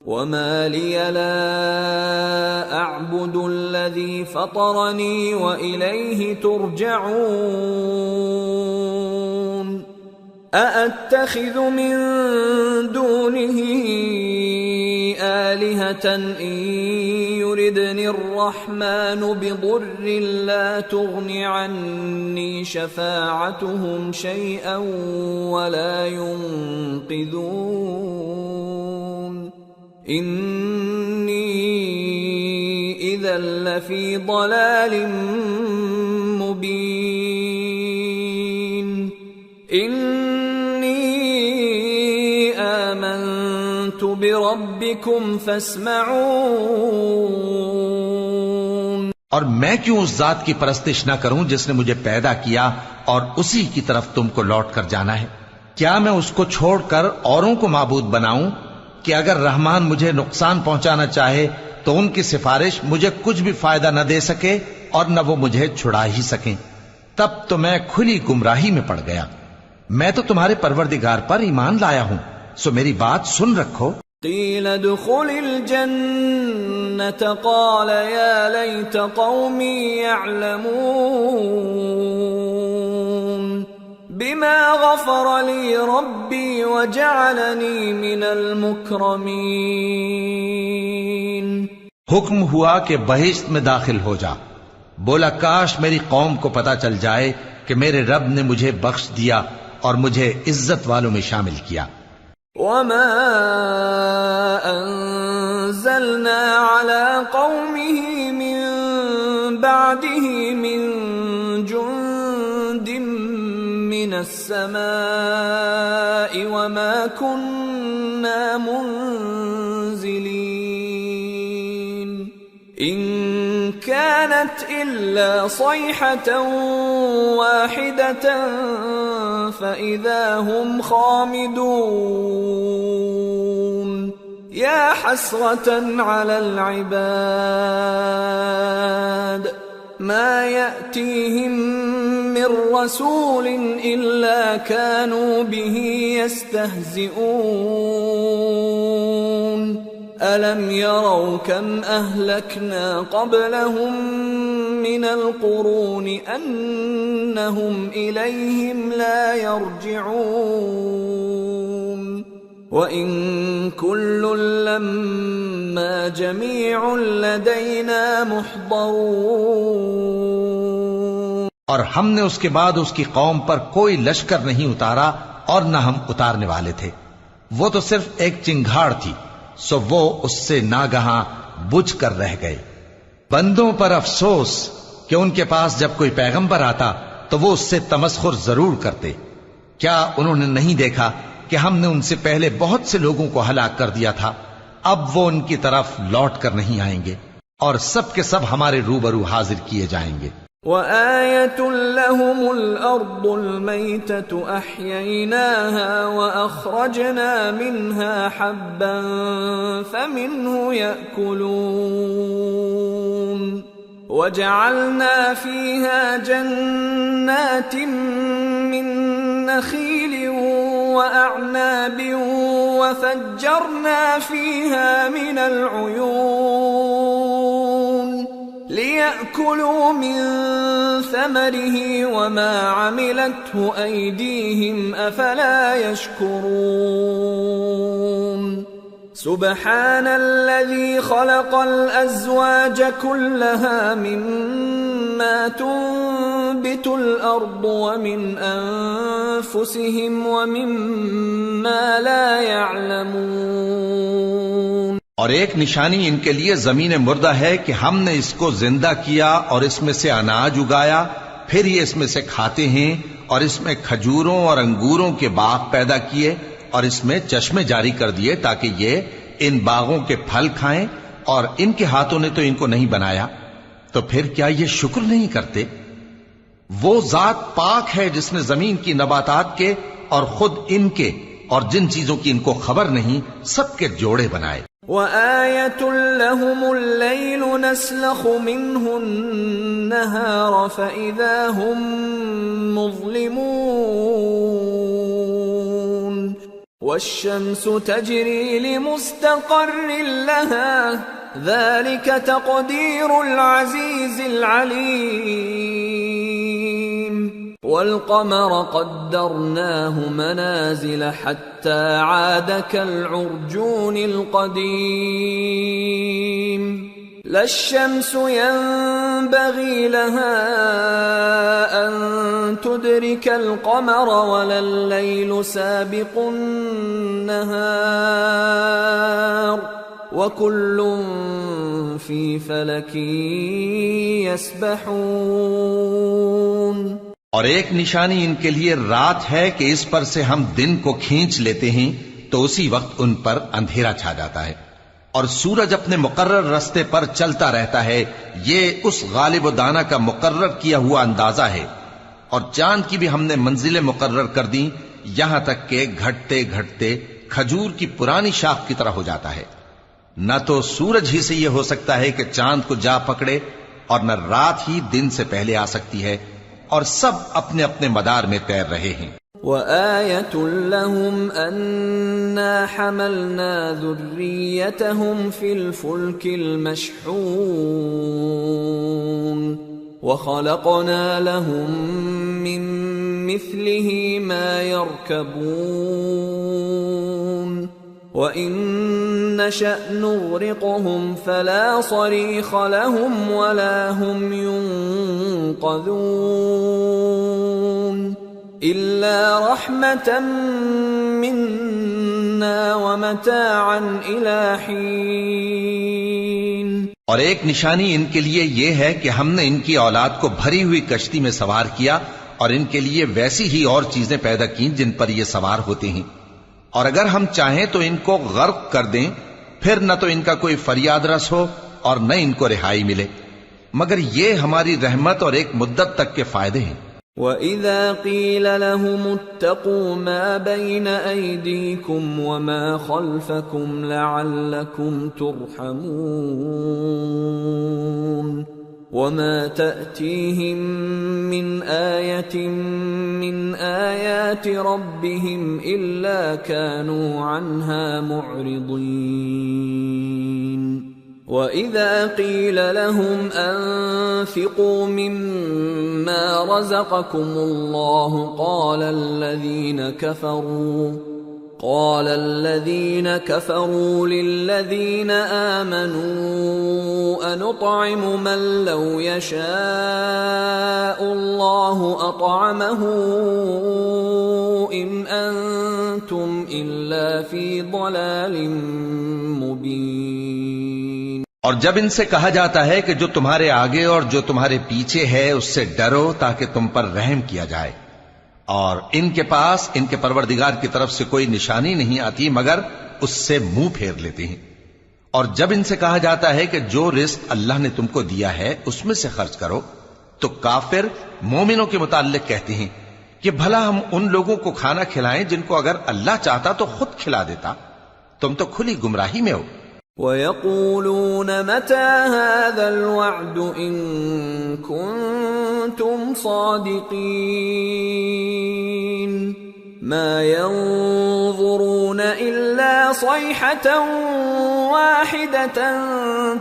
وما لي لا أعبد الذي فطرني وإليه ترجعون أأتخذ من دونه آلهة إن يردني الرحمن بضر لا تغن عني شفاعتهم شيئا ولا ينقذون إني إذا لفي ضلال مبين إني آمنت بربكم فاسمعون۔ اور میں کیوں اس ذات کی پرستش نہ کروں جس نے مجھے پیدا کیا اور اسی کی طرف تم کو لوٹ کر جانا ہے؟ کیا میں اس کو چھوڑ کر اوروں کو معبود بناؤں کہ اگر رحمان مجھے نقصان پہنچانا چاہے تو ان کی سفارش مجھے کچھ بھی فائدہ نہ دے سکے اور نہ وہ مجھے چھڑا ہی سکیں؟ تب تو میں کھلی گمراہی میں پڑ گیا۔ میں تو تمہارے پروردگار پر ایمان لایا ہوں، سو میری بات سن رکھو۔ قیل ادخل الجنة قال یا لیت قومی یعلمون بما غفر لی ربی وجعلنی من المکرمین۔ حکم ہوا کہ بہشت میں داخل ہو جا۔ بولا کاش میری قوم کو پتا چل جائے کہ میرے رب نے مجھے بخش دیا اور مجھے عزت والوں میں شامل کیا۔ وما انزلنا على قومه من بعده من جند من السماء وما كنا منزلين إن كانت إلا صيحة واحدة فإذا هم خامدون يا حسرة على العباد ما يأتيهم من رسول إلا كانوا به يستهزئون ألم يروا كم أهلكنا قبلهم من القرون أنهم إليهم لا يرجعون وإن كل لما جميع لدينا محضرون۔ اور ہم نے اس کے بعد اس کی قوم پر کوئی لشکر نہیں اتارا اور نہ ہم اتارنے والے تھے، وہ تو صرف ایک چنگھاڑ تھی، سو وہ اس سے ناگہاں بجھ کر رہ گئے۔ بندوں پر افسوس کہ ان کے پاس جب کوئی پیغمبر آتا تو وہ اس سے تمسخر ضرور کرتے۔ کیا انہوں نے نہیں دیکھا کہ ہم نے ان سے پہلے بہت سے لوگوں کو ہلاک کر دیا تھا؟ اب وہ ان کی طرف لوٹ کر نہیں آئیں گے اور سب کے سب ہمارے روبرو حاضر کیے جائیں گے۔ وآیۃ لہم الارض المیتۃ احییناها واخرجنا منها حبا فمنه یأکلون وجعلنا فيها جنات من نخیل وأعناب وفجرنا فيها من العيون ليأكلوا من ثمره وما عملته أيديهم أفلا يشكرون سبحان الذي خلق الأزواج كلها مما تنبت الأرض ومن أنفسهم ومما لا يعلمون۔ اور ایک نشانی ان کے لیے زمین مردہ ہے کہ ہم نے اس کو زندہ کیا اور اس میں سے اناج اگایا، پھر یہ اس میں سے کھاتے ہیں، اور اس میں کھجوروں اور انگوروں کے باغ پیدا کیے اور اس میں چشمے جاری کر دیے تاکہ یہ ان باغوں کے پھل کھائیں، اور ان کے ہاتھوں نے تو ان کو نہیں بنایا، تو پھر کیا یہ شکر نہیں کرتے؟ وہ ذات پاک ہے جس نے زمین کی نباتات کے اور خود ان کے اور جن چیزوں کی ان کو خبر نہیں سب کے جوڑے بنائے۔ وآیۃ لہم اللیل نسلخ منہ النہار فإذا ہم مظلمون والشمس تجري لمستقر لها ذلك تقدير العزيز العليم والقمر قدرناه منازل حتى عاد كالعرجون القديم لا الشمس ينبغي لها أن تدرك القمر ولا الليل سابق النهار وكل في فلك يسبحون۔ اور ایک نشانی ان کے لیے رات ہے کہ اس پر سے ہم دن کو کھینچ لیتے ہیں تو اسی وقت ان پر اندھیرا چھا جاتا ہے، اور سورج اپنے مقرر راستے پر چلتا رہتا ہے، یہ اس غالب و دانا کا مقرر کیا ہوا اندازہ ہے۔ اور چاند کی بھی ہم نے منزلیں مقرر کر دیں، یہاں تک کہ گھٹتے گھٹتے کھجور کی پرانی شاخ کی طرح ہو جاتا ہے۔ نہ تو سورج ہی سے یہ ہو سکتا ہے کہ چاند کو جا پکڑے، اور نہ رات ہی دن سے پہلے آ سکتی ہے، اور سب اپنے اپنے مدار میں تیر رہے ہیں۔ وآية لهم أنا حملنا ذريتهم في الفلك المشحون وخلقنا لهم من مثله ما يركبون وإن نشأ نغرقهم فلا صريخ لهم ولا هم ينقذون إلا رحمة منا ومتاعا إلى حين۔ اور ایک نشانی ان کے لیے یہ ہے کہ ہم نے ان کی اولاد کو بھری ہوئی کشتی میں سوار کیا، اور ان کے لیے ویسی ہی اور چیزیں پیدا کی جن پر یہ سوار ہوتے ہیں، اور اگر ہم چاہیں تو ان کو غرق کر دیں، پھر نہ تو ان کا کوئی فریاد رس ہو اور نہ ان کو رہائی ملے، مگر یہ ہماری رحمت اور ایک مدت تک کے فائدے ہیں۔ وَإِذَا قِيلَ لَهُمُ اتَّقُوا مَا بَيْنَ أَيْدِيكُمْ وَمَا خَلْفَكُمْ لَعَلَّكُمْ تُرْحَمُونَ وَمَا تَأْتِيهِمْ مِنْ آيَةٍ مِنْ آيَاتِ رَبِّهِمْ إِلَّا كَانُوا عَنْهَا مُعْرِضِينَ وَإِذَا قِيلَ لَهُمْ أَنفِقُوا مِمَّا رَزَقَكُمُ اللَّهُ قَالَ الَّذِينَ كَفَرُوا لِلَّذِينَ آمَنُوا أَنُطْعِمُ مَن لَّوْ يَشَاءُ اللَّهُ أَطْعَمَهُ إِنْ أَنتُمْ إِلَّا فِي ضَلَالٍ مُّبِينٍ۔ اور جب ان سے کہا جاتا ہے کہ جو تمہارے آگے اور جو تمہارے پیچھے ہے اس سے ڈرو تاکہ تم پر رحم کیا جائے، اور ان کے پاس ان کے پروردگار کی طرف سے کوئی نشانی نہیں آتی مگر اس سے منہ پھیر لیتے ہیں۔ اور جب ان سے کہا جاتا ہے کہ جو رزق اللہ نے تم کو دیا ہے اس میں سے خرچ کرو، تو کافر مومنوں کے متعلق کہتے ہیں کہ بھلا ہم ان لوگوں کو کھانا کھلائیں جن کو اگر اللہ چاہتا تو خود کھلا دیتا، تم تو کھلی گمراہی میں ہو۔ وَيَقُولُونَ مَتَى هَذَا الْوَعْدُ إِن كُنتُمْ صَادِقِينَ مَا يَنظُرُونَ إِلَّا صَيْحَةً وَاحِدَةً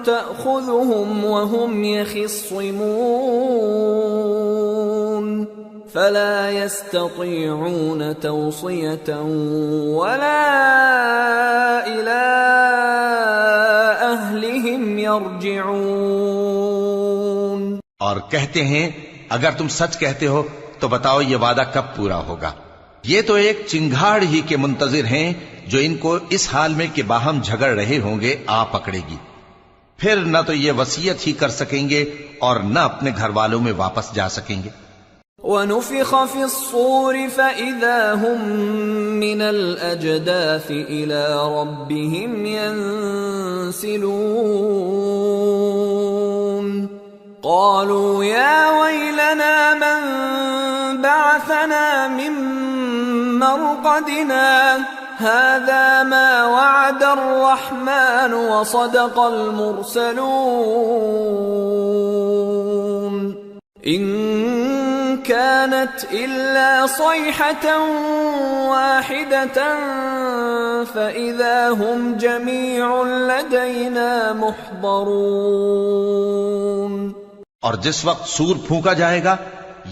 تَأْخُذُهُمْ وَهُمْ يَخِصِّمُونَ فَلَا يَسْتَطِيعُونَ تَوْصِيَةً وَلَا إِلَىٰ أَهْلِهِمْ يَرْجِعُونَ۔ اور کہتے ہیں اگر تم سچ کہتے ہو تو بتاؤ یہ وعدہ کب پورا ہوگا؟ یہ تو ایک چنگھاڑ ہی کے منتظر ہیں جو ان کو اس حال میں کہ باہم جھگڑ رہے ہوں گے آ پکڑے گی، پھر نہ تو یہ وصیت ہی کر سکیں گے اور نہ اپنے گھر والوں میں واپس جا سکیں گے۔ وَنُفِخَ فِي الصُّورِ فَإِذَا هُمْ مِنَ الْأَجْدَاثِ إِلَى رَبِّهِمْ يَنْسِلُونَ قَالُوا يَا وَيْلَنَا مَنْ بَعَثَنَا مِنْ مَرْقَدِنَا هَذَا مَا وَعَدَ الرَّحْمَنُ وَصَدَقَ الْمُرْسَلُونَ إِن كانت إلا صيحة واحدة فإذا هم جميع لدينا محضرون۔ اور جس وقت سور پھونکا جائے گا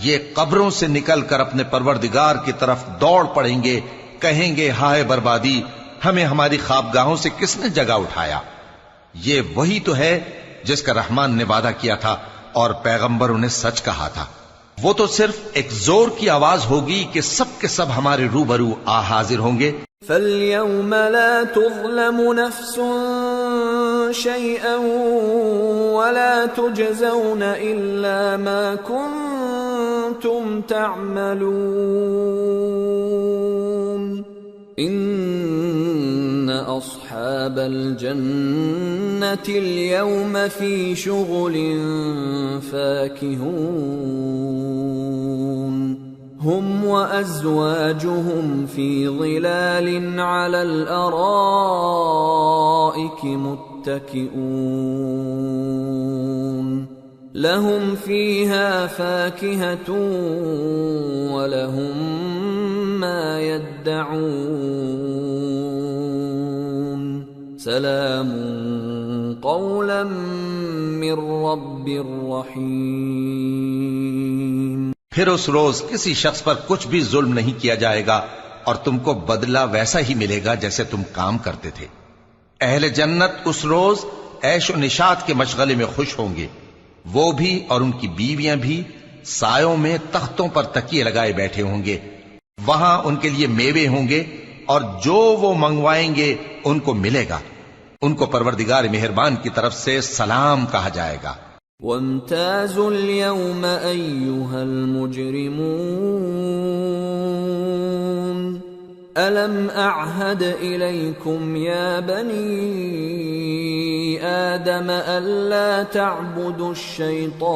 یہ قبروں سے نکل کر اپنے پروردگار کی طرف دوڑ پڑیں گے، کہیں گے ہائے بربادی، ہمیں ہماری خوابگاہوں سے کس نے جگہ اٹھایا۔ یہ وہی تو ہے جس کا رحمان نے وعدہ کیا تھا اور پیغمبروں نے سچ کہا تھا۔ وہ تو صرف ایک زور کی آواز ہوگی کہ سب کے سب ہمارے روبرو آ حاضر ہوں گے۔ فَالْيَوْمَ لَا تُظْلَمُ نَفْسٌ شَيْئًا وَلَا تُجْزَوْنَ إِلَّا مَا كُنتُمْ تَعْمَلُونَ إِنَّ أَصْحَابَ الْجَنَّةِ الْيَوْمَ فِي شُغُلٍ فَاكِهُونَ هُمْ وَأَزْوَاجُهُمْ فِي ظِلَالٍ عَلَى الْأَرَائِكِ مُتَّكِئُونَ لَهُمْ فِيهَا فَاكِهَةٌ وَلَهُمْ مَا يَدَّعُونَ سَلَامٌ قَوْلًا مِّن رَّبٍّ رَّحِيمٍ۔ پھر اس روز کسی شخص پر کچھ بھی ظلم نہیں کیا جائے گا اور تم کو بدلہ ویسا ہی ملے گا جیسے تم کام کرتے تھے۔ اہل جنت اس روز عیش و نشاط کے مشغلے میں خوش ہوں گے، وہ بھی اور ان کی بیویاں بھی سایوں میں تختوں پر تکیے لگائے بیٹھے ہوں گے، وہاں ان کے لیے میوے ہوں گے اور جو وہ منگوائیں گے ان کو ملے گا، ان کو پروردگار مہربان کی طرف سے سلام کہا جائے گا۔ وَامْتَازُوا الْيَوْمَ أَيُّهَا الْمُجْرِمُونَ أَلَمْ أَعْهَدْ إِلَيْكُمْ يَا بَنِي آدَمَ أَلَّا تَعْبُدُوا الشَّيْطَانَ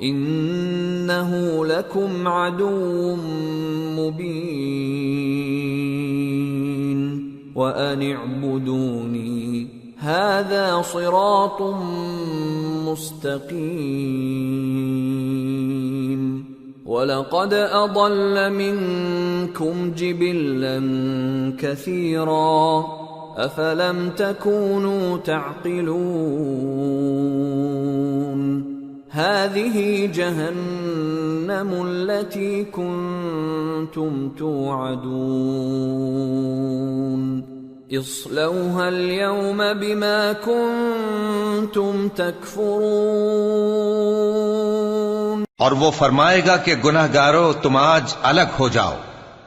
إِنَّهُ لَكُمْ عَدُوٌّ مُّبِينٌ وَأَنِ اعْبُدُونِي هَذَا صِرَاطٌ مُّسْتَقِيمٌ وَلَقَدْ أَضَلَّ مِنكُمْ جِبِلًّا كَثِيرًا أَفَلَمْ تَكُونُوا تَعْقِلُونَ هَذِهِ جَهَنَّمُ الَّتِي كُنتُمْ تُوعَدُونَ اصلوها اليوم بما كنتم تكفرون۔ اور وہ فرمائے گا کہ گناہگارو تم آج الگ ہو جاؤ۔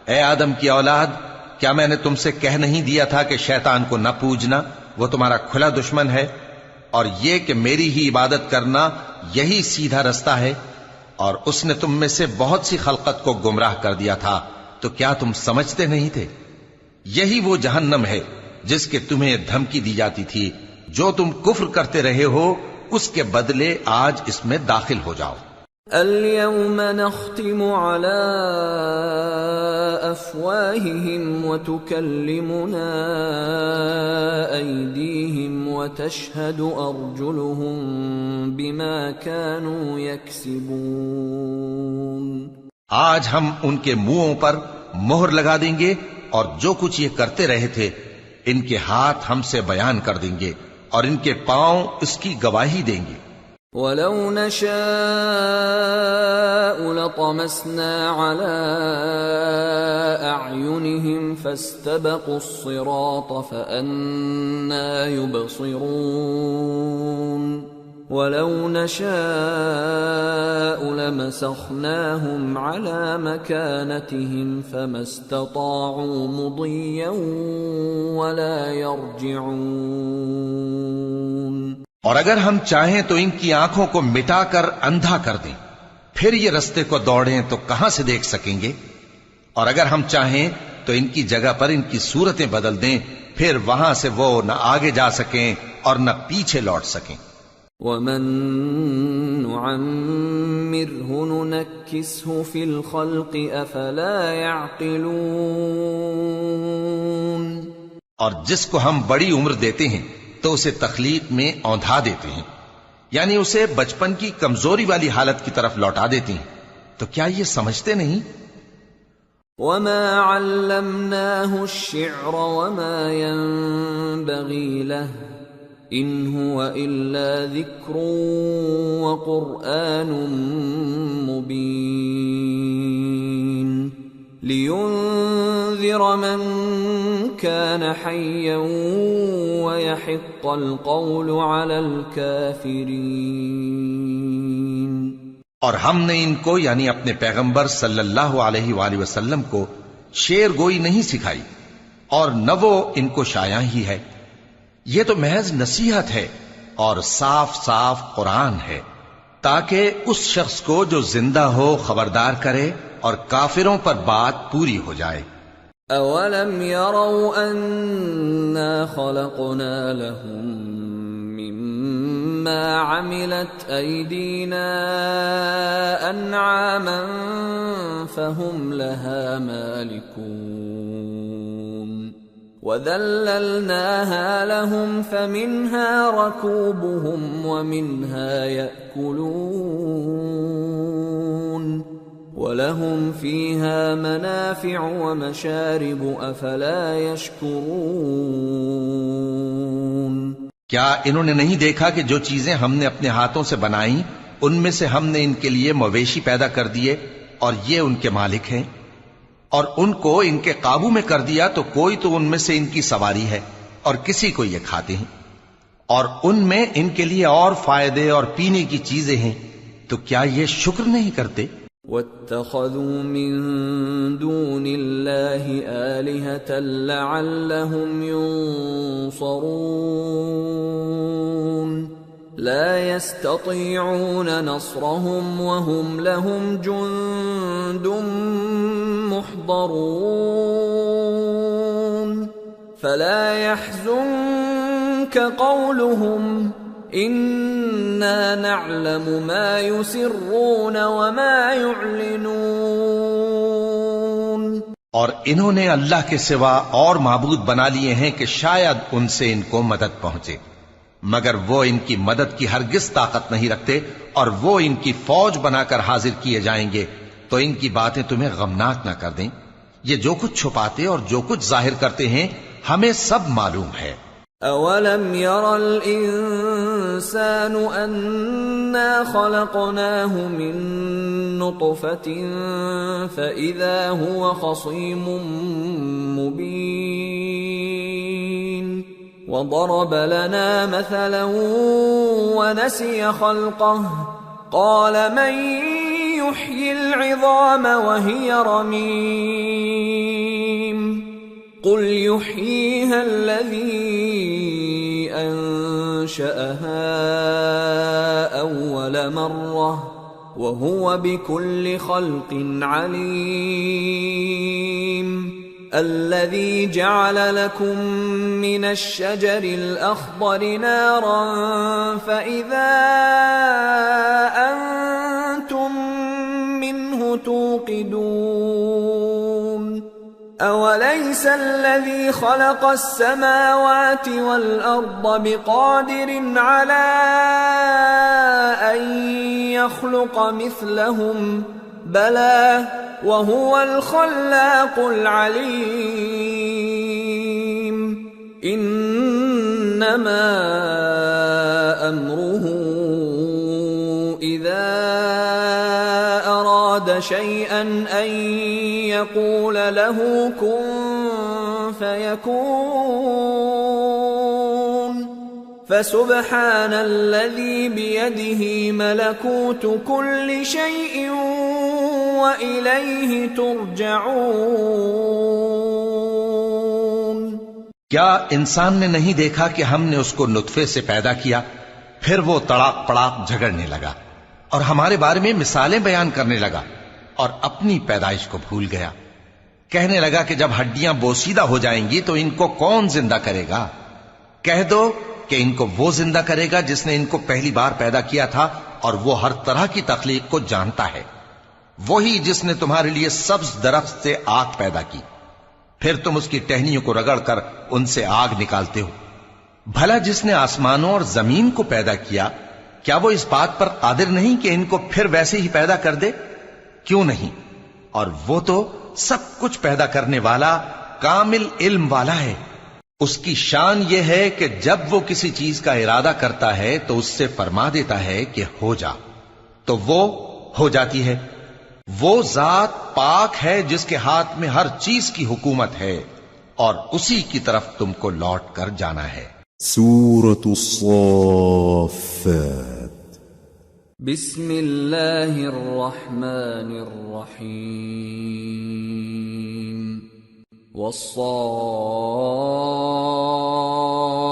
اے آدم کی اولاد، کیا میں نے تم سے کہہ نہیں دیا تھا کہ شیطان کو نہ پوجنا، وہ تمہارا کھلا دشمن ہے، اور یہ کہ میری ہی عبادت کرنا یہی سیدھا رستہ ہے، اور اس نے تم میں سے بہت سی خلقت کو گمراہ کر دیا تھا، تو کیا تم سمجھتے نہیں تھے؟ یہی وہ جہنم ہے جس کے تمہیں دھمکی دی جاتی تھی، جو تم کفر کرتے رہے ہو اس کے بدلے آج اس میں داخل ہو جاؤ۔ اليوم نختم على أفواههم وتكلمنا أيديهم وتشهد أرجلهم بما كانوا يكسبون۔ آج ہم ان کے منہوں پر مہر لگا دیں گے اور جو کچھ یہ کرتے رہے تھے ان کے ہاتھ ہم سے بیان کر دیں گے اور ان کے پاؤں اس کی گواہی دیں گے۔ وَلَوْ نَشَاءُ لَطَمَسْنَا عَلَىٰ أَعْيُنِهِمْ فَاسْتَبَقُوا الصِّرَاطَ فَأَنَّىٰ يُبْصِرُونَ وَلَوْ نَشَاءُ لَمَسَخْنَاهُمْ عَلَىٰ مَكَانَتِهِمْ فَمَا اسْتَطَاعُوا مُضِيًّا وَلَا يَرْجِعُونَ۔ اور اگر ہم چاہیں تو ان کی آنکھوں کو مٹا کر اندھا کر دیں، پھر یہ رستے کو دوڑیں تو کہاں سے دیکھ سکیں گے؟ اور اگر ہم چاہیں تو ان کی جگہ پر ان کی صورتیں بدل دیں، پھر وہاں سے وہ نہ آگے جا سکیں اور نہ پیچھے لوٹ سکیں۔ وَمَن نُعَمِّرْهُ نُنَكِّسْهُ فِي الْخَلْقِ أَفَلَا يَعْقِلُونَ۔ اور جس کو ہم بڑی عمر دیتے ہیں تو اسے تخلیق میں اوندھا دیتے ہیں، یعنی اسے بچپن کی کمزوری والی حالت کی طرف لوٹا دیتی ہیں. تو کیا یہ سمجھتے نہیں؟ وما علمناه الشعر وما ينبغي له إن هو إلا ذكر وقرآن مبين لينذر من كان حيا ويحق القول على الكافرين. اور ہم نے ان کو یعنی اپنے پیغمبر صلی اللہ علیہ وآلہ وسلم کو شعر گوئی نہیں سکھائی اور نہ وہ ان کو شایع ہی ہے. یہ تو محض نصیحت ہے اور صاف صاف قرآن ہے تاکہ اس شخص کو جو زندہ ہو خبردار کرے اور کافروں پر بات پوری ہو جائے. اولم يروا انا خلقنا لهم مما عملت ايدينا انعاما فهم لها مالكون وذللناها لهم فمنها ركوبهم ومنها يأكلون وَلَهُمْ فِيهَا مَنَافِعُ وَمَشَارِبُ أَفَلَا يَشْكُرُونَ. کیا انہوں نے نہیں دیکھا کہ جو چیزیں ہم نے اپنے ہاتھوں سے بنائیں ان میں سے ہم نے ان کے لیے مویشی پیدا کر دیے اور یہ ان کے مالک ہیں، اور ان کو ان کے قابو میں کر دیا تو کوئی تو ان میں سے ان کی سواری ہے اور کسی کو یہ کھاتے ہیں، اور ان میں ان کے لیے اور فائدے اور پینے کی چیزیں ہیں، تو کیا یہ شکر نہیں کرتے؟ وَاتَّخَذُوا مِن دُونِ اللَّهِ آلِهَةً لَعَلَّهُمْ يُنصَرُونَ لَا يَسْتَطِيعُونَ نَصْرَهُمْ وَهُمْ لَهُمْ جُندٌ مُحْضَرُونَ فَلَا يَحْزُنكَ قَوْلُهُمْ اِنَّا نَعْلَمُ مَا يُسِرُّونَ وَمَا يُعْلِنُونَ. اور انہوں نے اللہ کے سوا اور معبود بنا لیے ہیں کہ شاید ان سے ان کو مدد پہنچے، مگر وہ ان کی مدد کی ہرگز طاقت نہیں رکھتے، اور وہ ان کی فوج بنا کر حاضر کیے جائیں گے تو ان کی باتیں تمہیں غمناک نہ کر دیں. یہ جو کچھ چھپاتے اور جو کچھ ظاہر کرتے ہیں ہمیں سب معلوم ہے. اولم ير الانسان انا خلقناه من نطفة فاذا هو خصيم مبين وضرب لنا مثلا ونسي خلقه قال من يحيي العظام وهي رميم قل يحييها الذي أنشأها أول مرة وهو بكل خلق عليم الذي جعل لكم من الشجر الأخضر نارا فإذا أنتم منه توقدون أوليس الذي خلق السماوات والأرض بقادر على أن يخلق مثلهم بلى وهو الخلاق العليم إنما أمره إذا أراد شيئا أن يقول له كن فيكون فسبحان الذي بيده ملكوت كل شيء وإليه ترجعون. کیا انسان نے نہیں دیکھا کہ ہم نے اس کو نطفے سے پیدا کیا، پھر وہ تڑاک پڑاک جھگڑنے لگا اور ہمارے بارے میں مثالیں بیان کرنے لگا اور اپنی پیدائش کو بھول گیا. کہنے لگا کہ جب ہڈیاں بوسیدہ ہو جائیں گی تو ان کو کون زندہ کرے گا؟ کہہ دو کہ ان کو وہ زندہ کرے گا جس نے ان کو پہلی بار پیدا کیا تھا، اور وہ ہر طرح کی تخلیق کو جانتا ہے. وہی جس نے تمہارے لیے سبز درخت سے آگ پیدا کی، پھر تم اس کی ٹہنیوں کو رگڑ کر ان سے آگ نکالتے ہو. بھلا جس نے آسمانوں اور زمین کو پیدا کیا، کیا وہ اس بات پر قادر نہیں کہ ان کو پھر ویسے ہی پیدا کر دے؟ کیوں نہیں؟ اور وہ تو سب کچھ پیدا کرنے والا کامل علم والا ہے۔ اس کی شان یہ ہے کہ جب وہ کسی چیز کا ارادہ کرتا ہے تو اس سے فرما دیتا ہے کہ ہو جا، تو وہ ہو جاتی ہے۔ وہ ذات پاک ہے جس کے ہاتھ میں ہر چیز کی حکومت ہے، اور اسی کی طرف تم کو لوٹ کر جانا ہے۔ سورة الصافات بسم اللہ الرحمن الرحیم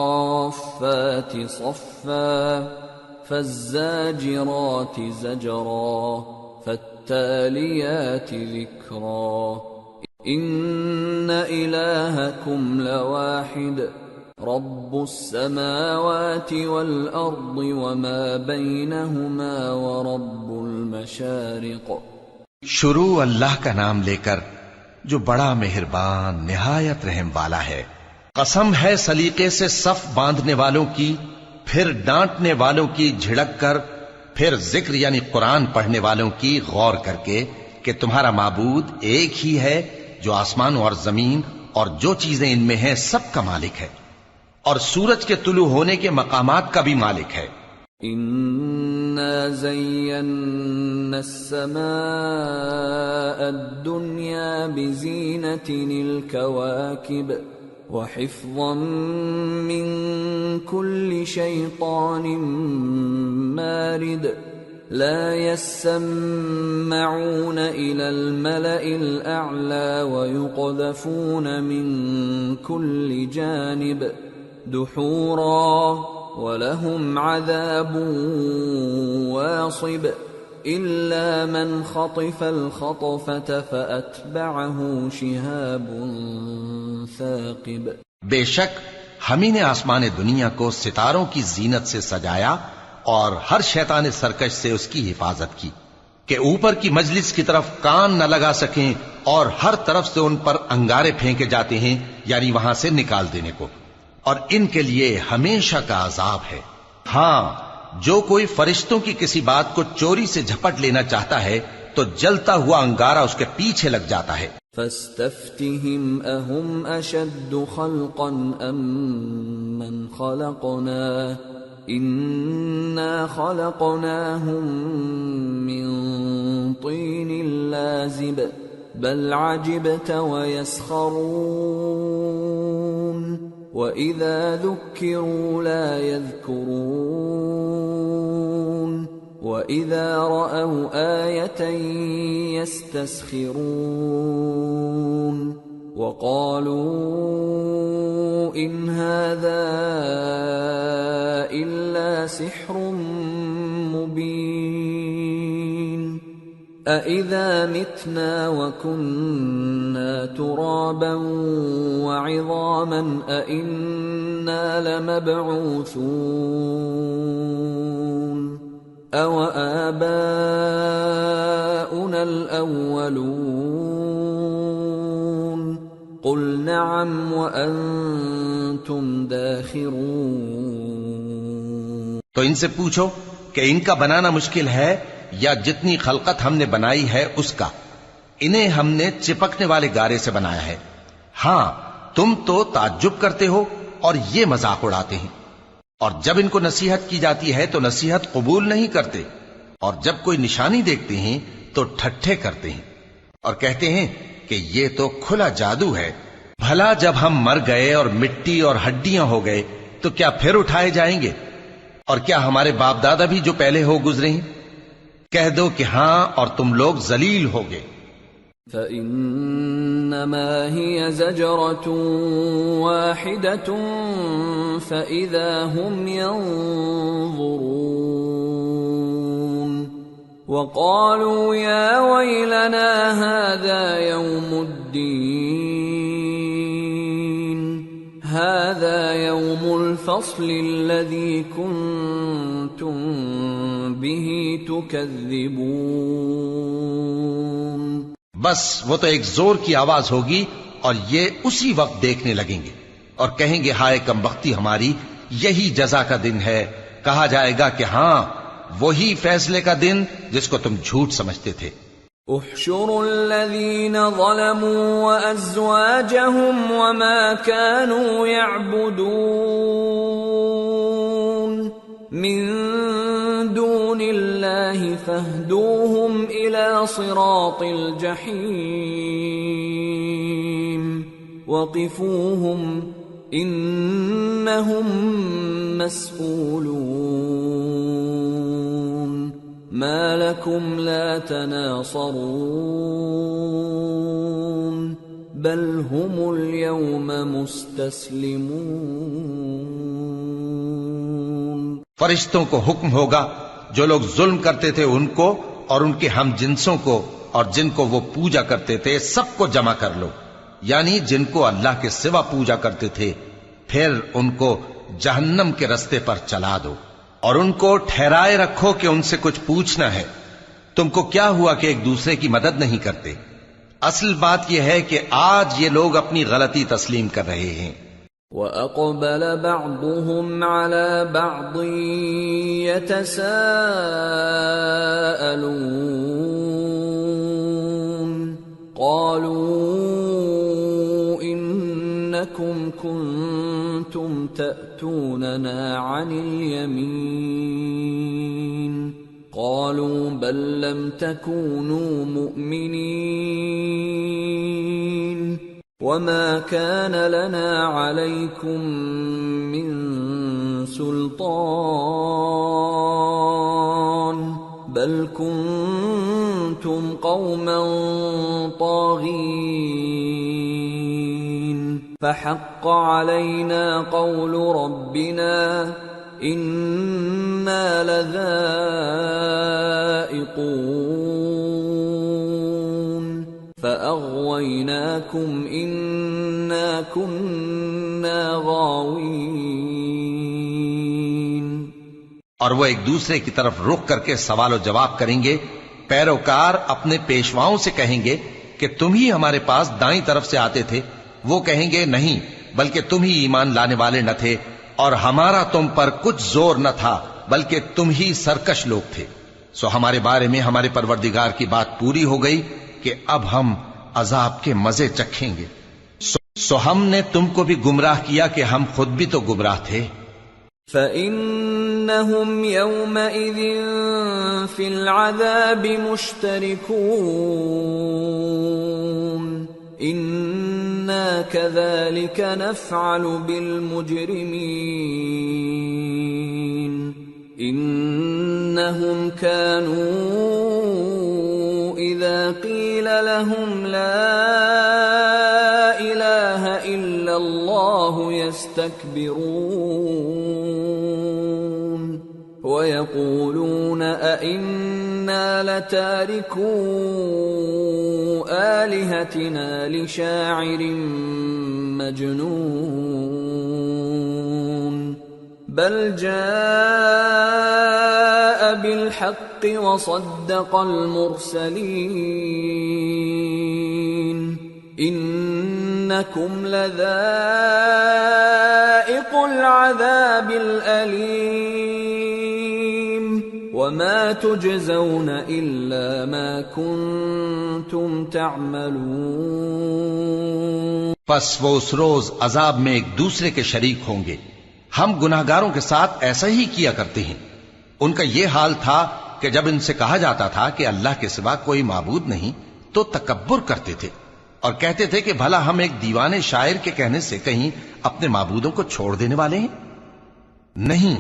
والصافات صفا فالزاجرات زجرا فالتاليات ذكرا إن إلهكم لواحد رب السماوات والأرض وما بينهما ورب المشارق۔ شروع اللہ کا نام لے کر جو بڑا مہربان نہایت رحم والا ہے۔ قسم ہے سلیقے سے صف باندھنے والوں کی، پھر ڈانٹنے والوں کی جھڑک کر، پھر ذکر یعنی قرآن پڑھنے والوں کی غور کر کے کہ تمہارا معبود ایک ہی ہے جو آسمان اور زمین اور جو چیزیں ان میں ہیں سب کا مالک ہے، اور سورج کے طلوع ہونے کے مقامات کا بھی مالک ہے۔ إنا زينا السماء الدنيا بزينة الكواكب وحفظا من كل شيطان مارد لا يسمعون إلى الملأ الأعلى ويقذفون من كل جانب دحورا وَلَهُمْ عَذَابٌ وَاصِبٌ إِلَّا مَنْ خَطِفَ الْخَطْفَةَ فَأَتْبَعَهُ شِهَابٌ ثَاقِبٌ۔ بے شک ہم ہی نے آسمان دنیا کو ستاروں کی زینت سے سجایا اور ہر شیطان سرکش سے اس کی حفاظت کی کہ اوپر کی مجلس کی طرف کان نہ لگا سکیں، اور ہر طرف سے ان پر انگارے پھینکے جاتے ہیں، یعنی وہاں سے نکال دینے کو، اور ان کے لیے ہمیشہ کا عذاب ہے۔ ہاں، جو کوئی فرشتوں کی کسی بات کو چوری سے جھپٹ لینا چاہتا ہے تو جلتا ہوا انگارہ اس کے پیچھے لگ جاتا ہے۔ فاستفتهم أهم أشد خلقا أم من خلقنا إنا خلقناهم من طين لازب بل عجبت ويسخرون وَإِذَا ذُكِّرُوا لَا يَذْكُرُونَ وَإِذَا رَأَوْا آيَةً يَسْتَسْخِرُونَ وَقَالُوا إِنْ هَذَا إِلَّا سِحْرٌ مُبِينٌ أَإِذَا مِتْنَا وَكُنَّا تُرَابًا وَعِظَامًا أَإِنَّا لَمَبْعُوثُونَ أَوَآبَاؤُنَا الْأَوَّلُونَ قُلْ نَعَمْ وَأَنْتُمْ دَاخِرُونَ۔ تو ان سے پوچھو کہ ان کا بنانا مشکل ہے یا جتنی خلقت ہم نے بنائی ہے اس کا؟ انہیں ہم نے چپکنے والے گارے سے بنایا ہے۔ ہاں، تم تو تعجب کرتے ہو اور یہ مذاق اڑاتے ہیں، اور جب ان کو نصیحت کی جاتی ہے تو نصیحت قبول نہیں کرتے، اور جب کوئی نشانی دیکھتے ہیں تو ٹھٹھے کرتے ہیں اور کہتے ہیں کہ یہ تو کھلا جادو ہے۔ بھلا جب ہم مر گئے اور مٹی اور ہڈیاں ہو گئے تو کیا پھر اٹھائے جائیں گے؟ اور کیا ہمارے باپ دادا بھی جو پہلے ہو گزرے ہیں؟ کہہ دو کہ ہاں، اور تم لوگ ذلیل ہوگے۔ فَإِنَّمَا هِيَ زَجْرَةٌ وَاحِدَةٌ فَإِذَا هُمْ يَنظُرُونَ وَقَالُوا يَا وَيْلَنَا هَذَا يَوْمُ الدِّينِ هَذَا يَوْمُ الْفَصْلِ الَّذِي كُنْتُمْ بِهِ تُكَذِّبُونَ۔ بس وہ تو ایک زور کی آواز ہوگی اور یہ اسی وقت دیکھنے لگیں گے اور کہیں گے ہائے کمبختی ہماری، یہی جزا کا دن ہے۔ کہا جائے گا کہ ہاں، وہی فیصلے کا دن جس کو تم جھوٹ سمجھتے تھے۔ احشروا الذين ظلموا وأزواجهم وما كانوا يعبدون من دون الله فاهدوهم إلى صراط الجحيم وقفوهم إنهم مسئولون ما لكم لا تناصرون بل هم اليوم مستسلمون۔ فرشتوں کو حکم ہوگا جو لوگ ظلم کرتے تھے ان کو اور ان کے ہم جنسوں کو اور جن کو وہ پوجا کرتے تھے سب کو جمع کر لو، یعنی جن کو اللہ کے سوا پوجا کرتے تھے، پھر ان کو جہنم کے رستے پر چلا دو اور ان کو ٹھہرائے رکھو کہ ان سے کچھ پوچھنا ہے۔ تم کو کیا ہوا کہ ایک دوسرے کی مدد نہیں کرتے؟ اصل بات یہ ہے کہ آج یہ لوگ اپنی غلطی تسلیم کر رہے ہیں۔ وَأَقْبَلَ بَعْضُهُمْ عَلَى بَعْضٍ يَتَسَاءَلُونَ قَالُوا إِنَّكُمْ كُنتُمْ تَأْتُونَنَا عَنِ الْيَمِينِ قَالُوا بَل لَّمْ تَكُونُوا مُؤْمِنِينَ وَمَا كَانَ لَنَا عَلَيْكُمْ مِنْ سُلْطَانٍ بَلْ كُنْتُمْ قَوْمًا طَاغِينَ فَحَقَّ عَلَيْنَا قَوْلُ رَبِّنَا إِنَّا لَذَائِقُونَ فَأَغْوَيْنَاكُمْ إِنَّا كُنَّا غَاوِينَ۔ اور وہ ایک دوسرے کی طرف رخ کر کے سوال و جواب کریں گے۔ پیروکار اپنے پیشواؤں سے کہیں گے کہ تم ہی ہمارے پاس دائیں طرف سے آتے تھے۔ وہ کہیں گے نہیں، بلکہ تم ہی ایمان لانے والے نہ تھے اور ہمارا تم پر کچھ زور نہ تھا، بلکہ تم ہی سرکش لوگ تھے۔ سو ہمارے بارے میں ہمارے پروردگار کی بات پوری ہو گئی کہ اب ہم عذاب کے مزے چکھیں گے۔ سو ہم نے تم کو بھی گمراہ کیا کہ ہم خود بھی تو گمراہ تھے۔ فَإِنَّهُمْ يَوْمَئِذٍ فِي الْعَذَابِ مُشْتَرِكُونَ إِنَّا كَذَلِكَ نَفْعَلُ بِالْمُجْرِمِينَ إِنَّهُمْ كَانُوا إِذَا قِيلَ لَهُمْ لَا إِلَٰهَ إِلَّا اللَّهُ يَسْتَكْبِرُونَ وَيَقُولُونَ أَإِنَّا لَتَارِكُو آلِهَتِنَا لِشَاعِرٍ مَجْنُونٍ بَلْ جَاءَ بِالْحَقِّ وَصَدَّقَ الْمُرْسَلِينَ إِنَّكُمْ لَذَائِقُو الْعَذَابِ الْأَلِيمِ وَمَا تُجْزَوْنَ إِلَّا مَا كُنتُمْ تَعْمَلُونَ۔ پس وہ اس روز عذاب میں ایک دوسرے کے شریک ہوں گے۔ ہم گناہگاروں کے ساتھ ایسا ہی کیا کرتے ہیں۔ ان کا یہ حال تھا کہ جب ان سے کہا جاتا تھا کہ اللہ کے سوا کوئی معبود نہیں تو تکبر کرتے تھے اور کہتے تھے کہ بھلا ہم ایک دیوانے شاعر کے کہنے سے کہیں اپنے معبودوں کو چھوڑ دینے والے ہیں؟ نہیں،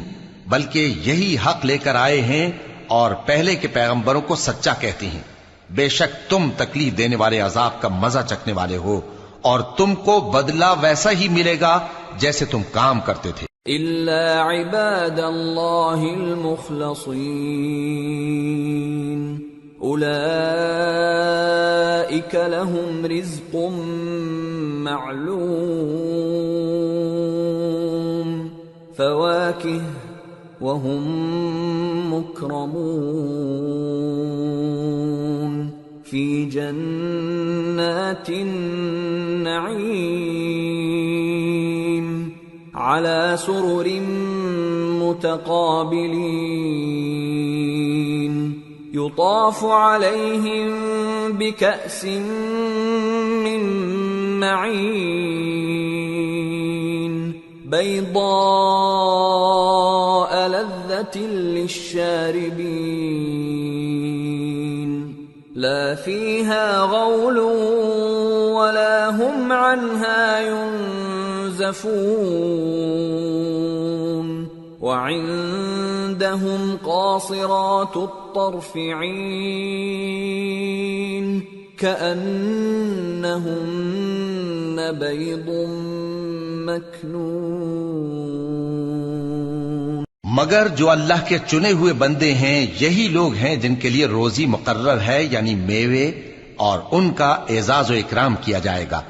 بلکہ یہی حق لے کر آئے ہیں اور پہلے کے پیغمبروں کو سچا کہتے ہیں۔ بے شک تم تکلیف دینے والے عذاب کا مزہ چکھنے والے ہو اور تم کو بدلہ ویسا ہی ملے گا جیسے تم کام کرتے تھے۔ إِلَّا عِبَادَ اللَّهِ الْمُخْلَصِينَ أُولَئِكَ لَهُمْ رِزْقٌ مَّعْلُومٌ فَوَاكِهُ وَهُمْ مُكْرَمُونَ فِي جَنَّاتِ النَّعِيمِ على سرر متقابلين يطاف عليهم بكأس من معين بيضاء لذة للشاربين لا فيها غول ولا هم عنها ينزفون وعندهم قاصرات الطرف عين كأنهن بيض مكنون. مگر جو اللہ کے چنے ہوئے بندے ہیں یہی لوگ ہیں جن کے لیے روزی مقرر ہے، یعنی میوے، اور ان کا اعزاز و اکرام کیا جائے گا.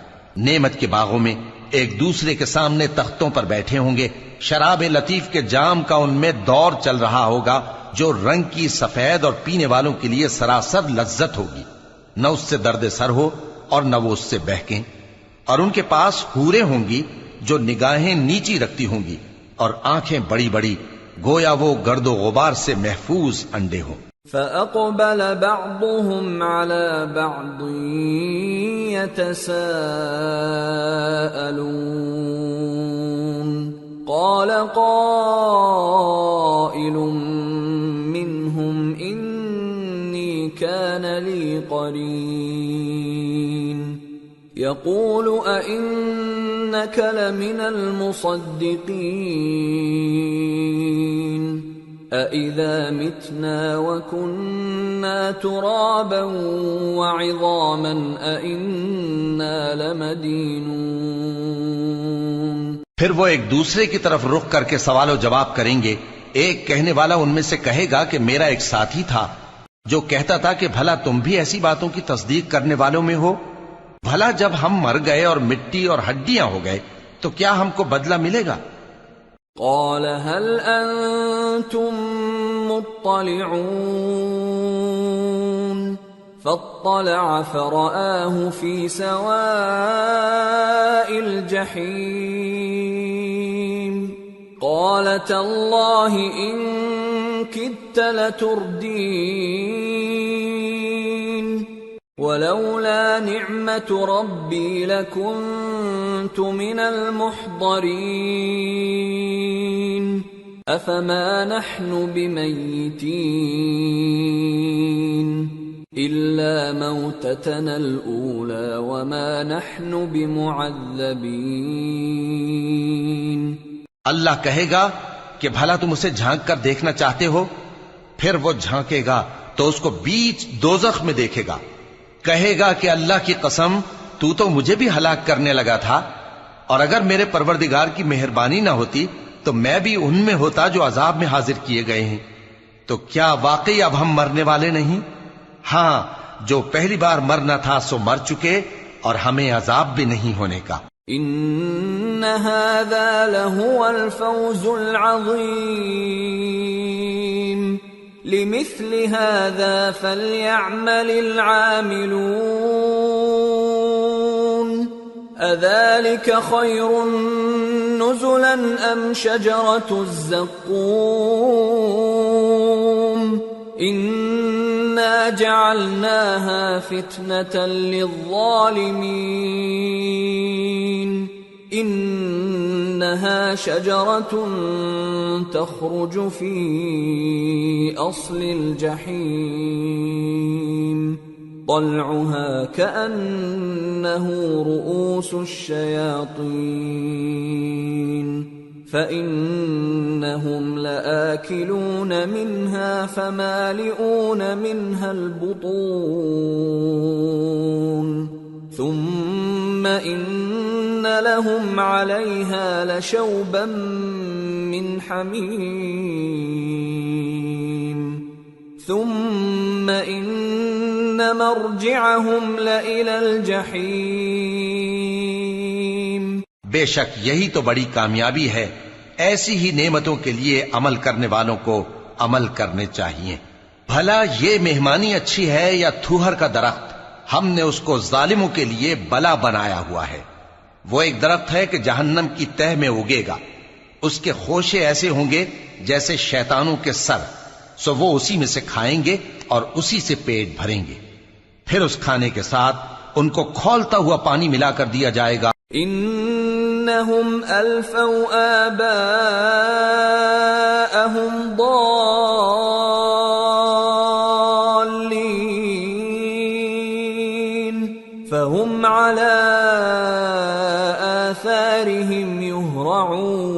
نعمت کے باغوں میں ایک دوسرے کے سامنے تختوں پر بیٹھے ہوں گے. شراب لطیف کے جام کا ان میں دور چل رہا ہوگا جو رنگ کی سفید اور پینے والوں کے لیے سراسر لذت ہوگی. نہ اس سے درد سر ہو اور نہ وہ اس سے بہکیں. اور ان کے پاس حوریں ہوں گی جو نگاہیں نیچی رکھتی ہوں گی اور آنکھیں بڑی بڑی، گویا وہ گرد و غبار سے محفوظ انڈے ہوں. فَأَقْبَلَ بَعْضُهُمْ عَلَى بَعْضٍ يَتَسَاءَلُونَ قَالَ قَائِلٌ مِّنْهُمْ إِنِّي كَانَ لِي قَرِينٌ يَقُولُ أَإِنَّكَ لَمِنَ الْمُصَدِّقِينَ أَإِذَا مِتْنَا وَكُنَّا تُرَابًا وَعِظَامًا أَإِنَّا لَمَدِينُونَ. پھر وہ ایک دوسرے کی طرف رخ کر کے سوال و جواب کریں گے. ایک کہنے والا ان میں سے کہے گا کہ میرا ایک ساتھی تھا جو کہتا تھا کہ بھلا تم بھی ایسی باتوں کی تصدیق کرنے والوں میں ہو؟ بھلا جب ہم مر گئے اور مٹی اور ہڈیاں ہو گئے تو کیا ہم کو بدلہ ملے گا؟ قال هل أنتم مطلعون فاطلع فرآه في سواء الجحيم قال تالله إن كدت لتردين ولولا نعمة ربي لكنت من المحضرين أفما نحن بميتين إلا موتتنا الأولى وما نحن بمعذبين. اللہ کہے گا کہ بھلا تم اسے جھانک کر دیکھنا چاہتے ہو؟ پھر وہ جھانکے گا تو اس کو بیچ دوزخ میں دیکھے گا. کہے گا کہ اللہ کی قسم تو مجھے بھی ہلاک کرنے لگا تھا، اور اگر میرے پروردگار کی مہربانی نہ ہوتی تو میں بھی ان میں ہوتا جو عذاب میں حاضر کیے گئے ہیں. تو کیا واقعی اب ہم مرنے والے نہیں؟ ہاں، جو پہلی بار مرنا تھا سو مر چکے اور ہمیں عذاب بھی نہیں ہونے کا. ان هذا لهو الفوز العظيم لمثل هذا فليعمل العاملون أذلك خير نزلا أم شجرة الزقوم إنا جعلناها فتنة للظالمين إنها شجرة تخرج في أصل الجحيم طلعها كأنه رؤوس الشياطين فإنهم لآكلون منها فمالئون منها البطون ثم إن لهم عليها لشوبا من حميم ثم إن مرجعهم لإلى الجحيم. بے شک یہی تو بڑی کامیابی ہے. ایسی ہی نعمتوں کے لیے عمل کرنے والوں کو عمل کرنے چاہیے. بھلا یہ مہمانی اچھی ہے یا تھوہر کا درخت؟ ہم نے اس کو ظالموں کے لیے بلا بنایا ہوا ہے. وہ ایک درخت ہے کہ جہنم کی تہ میں اگے گا. اس کے خوشے ایسے ہوں گے جیسے شیطانوں کے سر، سو وہ اسی میں سے کھائیں گے اور اسی سے پیٹ بھریں گے، پھر اس کھانے کے ساتھ ان کو کھولتا ہوا پانی ملا کر دیا جائے گا۔ انہم الفوا آباءہم ضالین فہم علی آثارہم یہرعون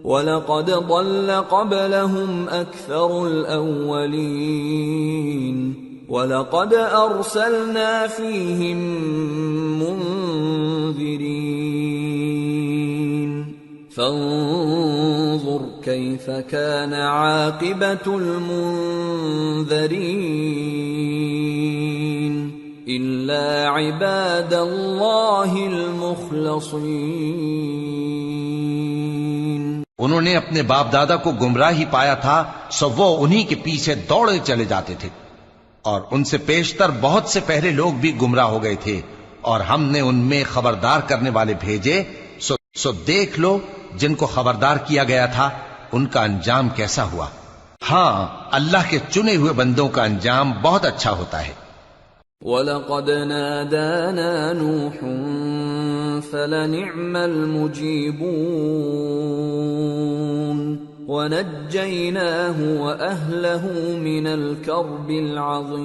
وَلَقَدْ ضَلَّ قَبْلَهُمْ أَكْثَرُ الْأَوَّلِينَ وَلَقَدْ أَرْسَلْنَا فِيهِمْ مُنذِرِينَ فَانظُرْ كَيْفَ كَانَ عَاقِبَةُ الْمُنذَرِينَ إِلَّا عِبَادَ اللَّهِ الْمُخْلَصِينَ۔ انہوں نے اپنے باپ دادا کو گمراہی پایا تھا، سو وہ انہی کے پیچھے دوڑے چلے جاتے تھے، اور ان سے پیشتر بہت سے پہلے لوگ بھی گمراہ ہو گئے تھے، اور ہم نے ان میں خبردار کرنے والے بھیجے، سو دیکھ لو جن کو خبردار کیا گیا تھا ان کا انجام کیسا ہوا۔ ہاں، اللہ کے چنے ہوئے بندوں کا انجام بہت اچھا ہوتا ہے۔ وَلَقَدْ نَادَانَا نُوحٌ فَلَنِعْمَ الْمُجِيبُونَ وَنَجَّيْنَاهُ وَأَهْلَهُ مِنَ الْكَرْبِ الْعَظِيمِ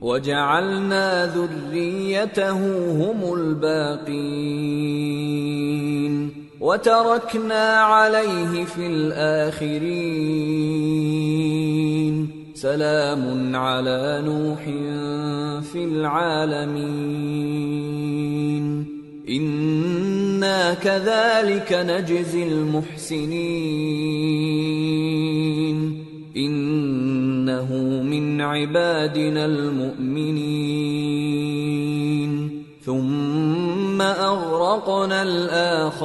وَجَعَلْنَا ذُرِّيَّتَهُ هُمُ الْبَاقِينَ وَتَرَكْنَا عَلَيْهِ فِي الْآخِرِينَ سلام على نوح في العالمين إنا كذلك نجزي المحسنين إنه من عبادنا المؤمنين ثم أغرقنا الآخرين۔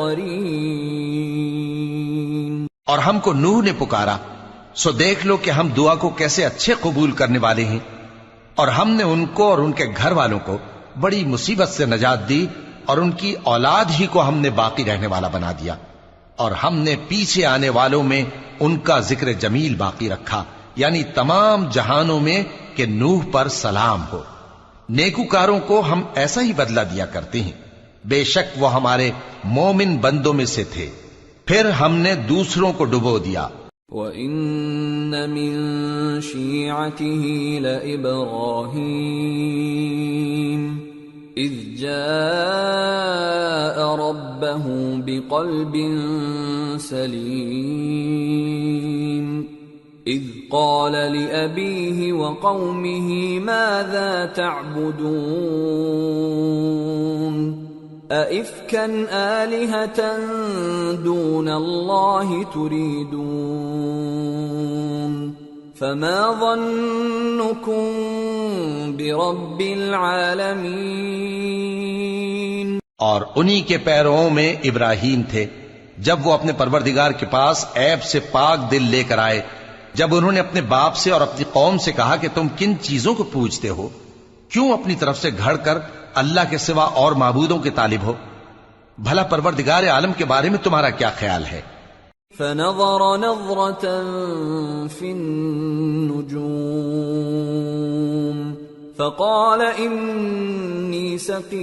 اور ہم کو نوح نے پکارا، سو دیکھ لو کہ ہم دعا کو کیسے اچھے قبول کرنے والے ہیں، اور ہم نے ان کو اور ان کے گھر والوں کو بڑی مصیبت سے نجات دی، اور ان کی اولاد ہی کو ہم نے باقی رہنے والا بنا دیا، اور ہم نے پیچھے آنے والوں میں ان کا ذکر جمیل باقی رکھا، یعنی تمام جہانوں میں کہ نوح پر سلام ہو۔ نیکوکاروں کو ہم ایسا ہی بدلہ دیا کرتے ہیں، بے شک وہ ہمارے مومن بندوں میں سے تھے، پھر ہم نے دوسروں کو ڈبو دیا۔ وَإِنَّ مِن شِيعَتِهِ لَإِبْرَاهِيمَ إِذْ جَاءَ رَبَّهُ بِقَلْبٍ سَلِيمٍ إِذْ قَالَ لِأَبِيهِ وَقَوْمِهِ مَاذَا تَعْبُدُونَ أَئِفْكًا آلِهَةً دُونَ اللَّهِ تُرِيدُونَ فَمَا ظَنُّكُمْ بِرَبِّ الْعَالَمِينَ۔ اور انہی کے پیرووں میں ابراہیم تھے، جب وہ اپنے پروردگار کے پاس عیب سے پاک دل لے کر آئے، جب انہوں نے اپنے باپ سے اور اپنی قوم سے کہا کہ تم کن چیزوں کو پوجتے ہو، کیوں اپنی طرف سے گھڑ کر اللہ کے سوا اور معبودوں کے طالب ہو؟ بھلا پروردگار عالم کے بارے میں تمہارا کیا خیال ہے؟ فنظر نظرة في النجوم فقال إني سقيم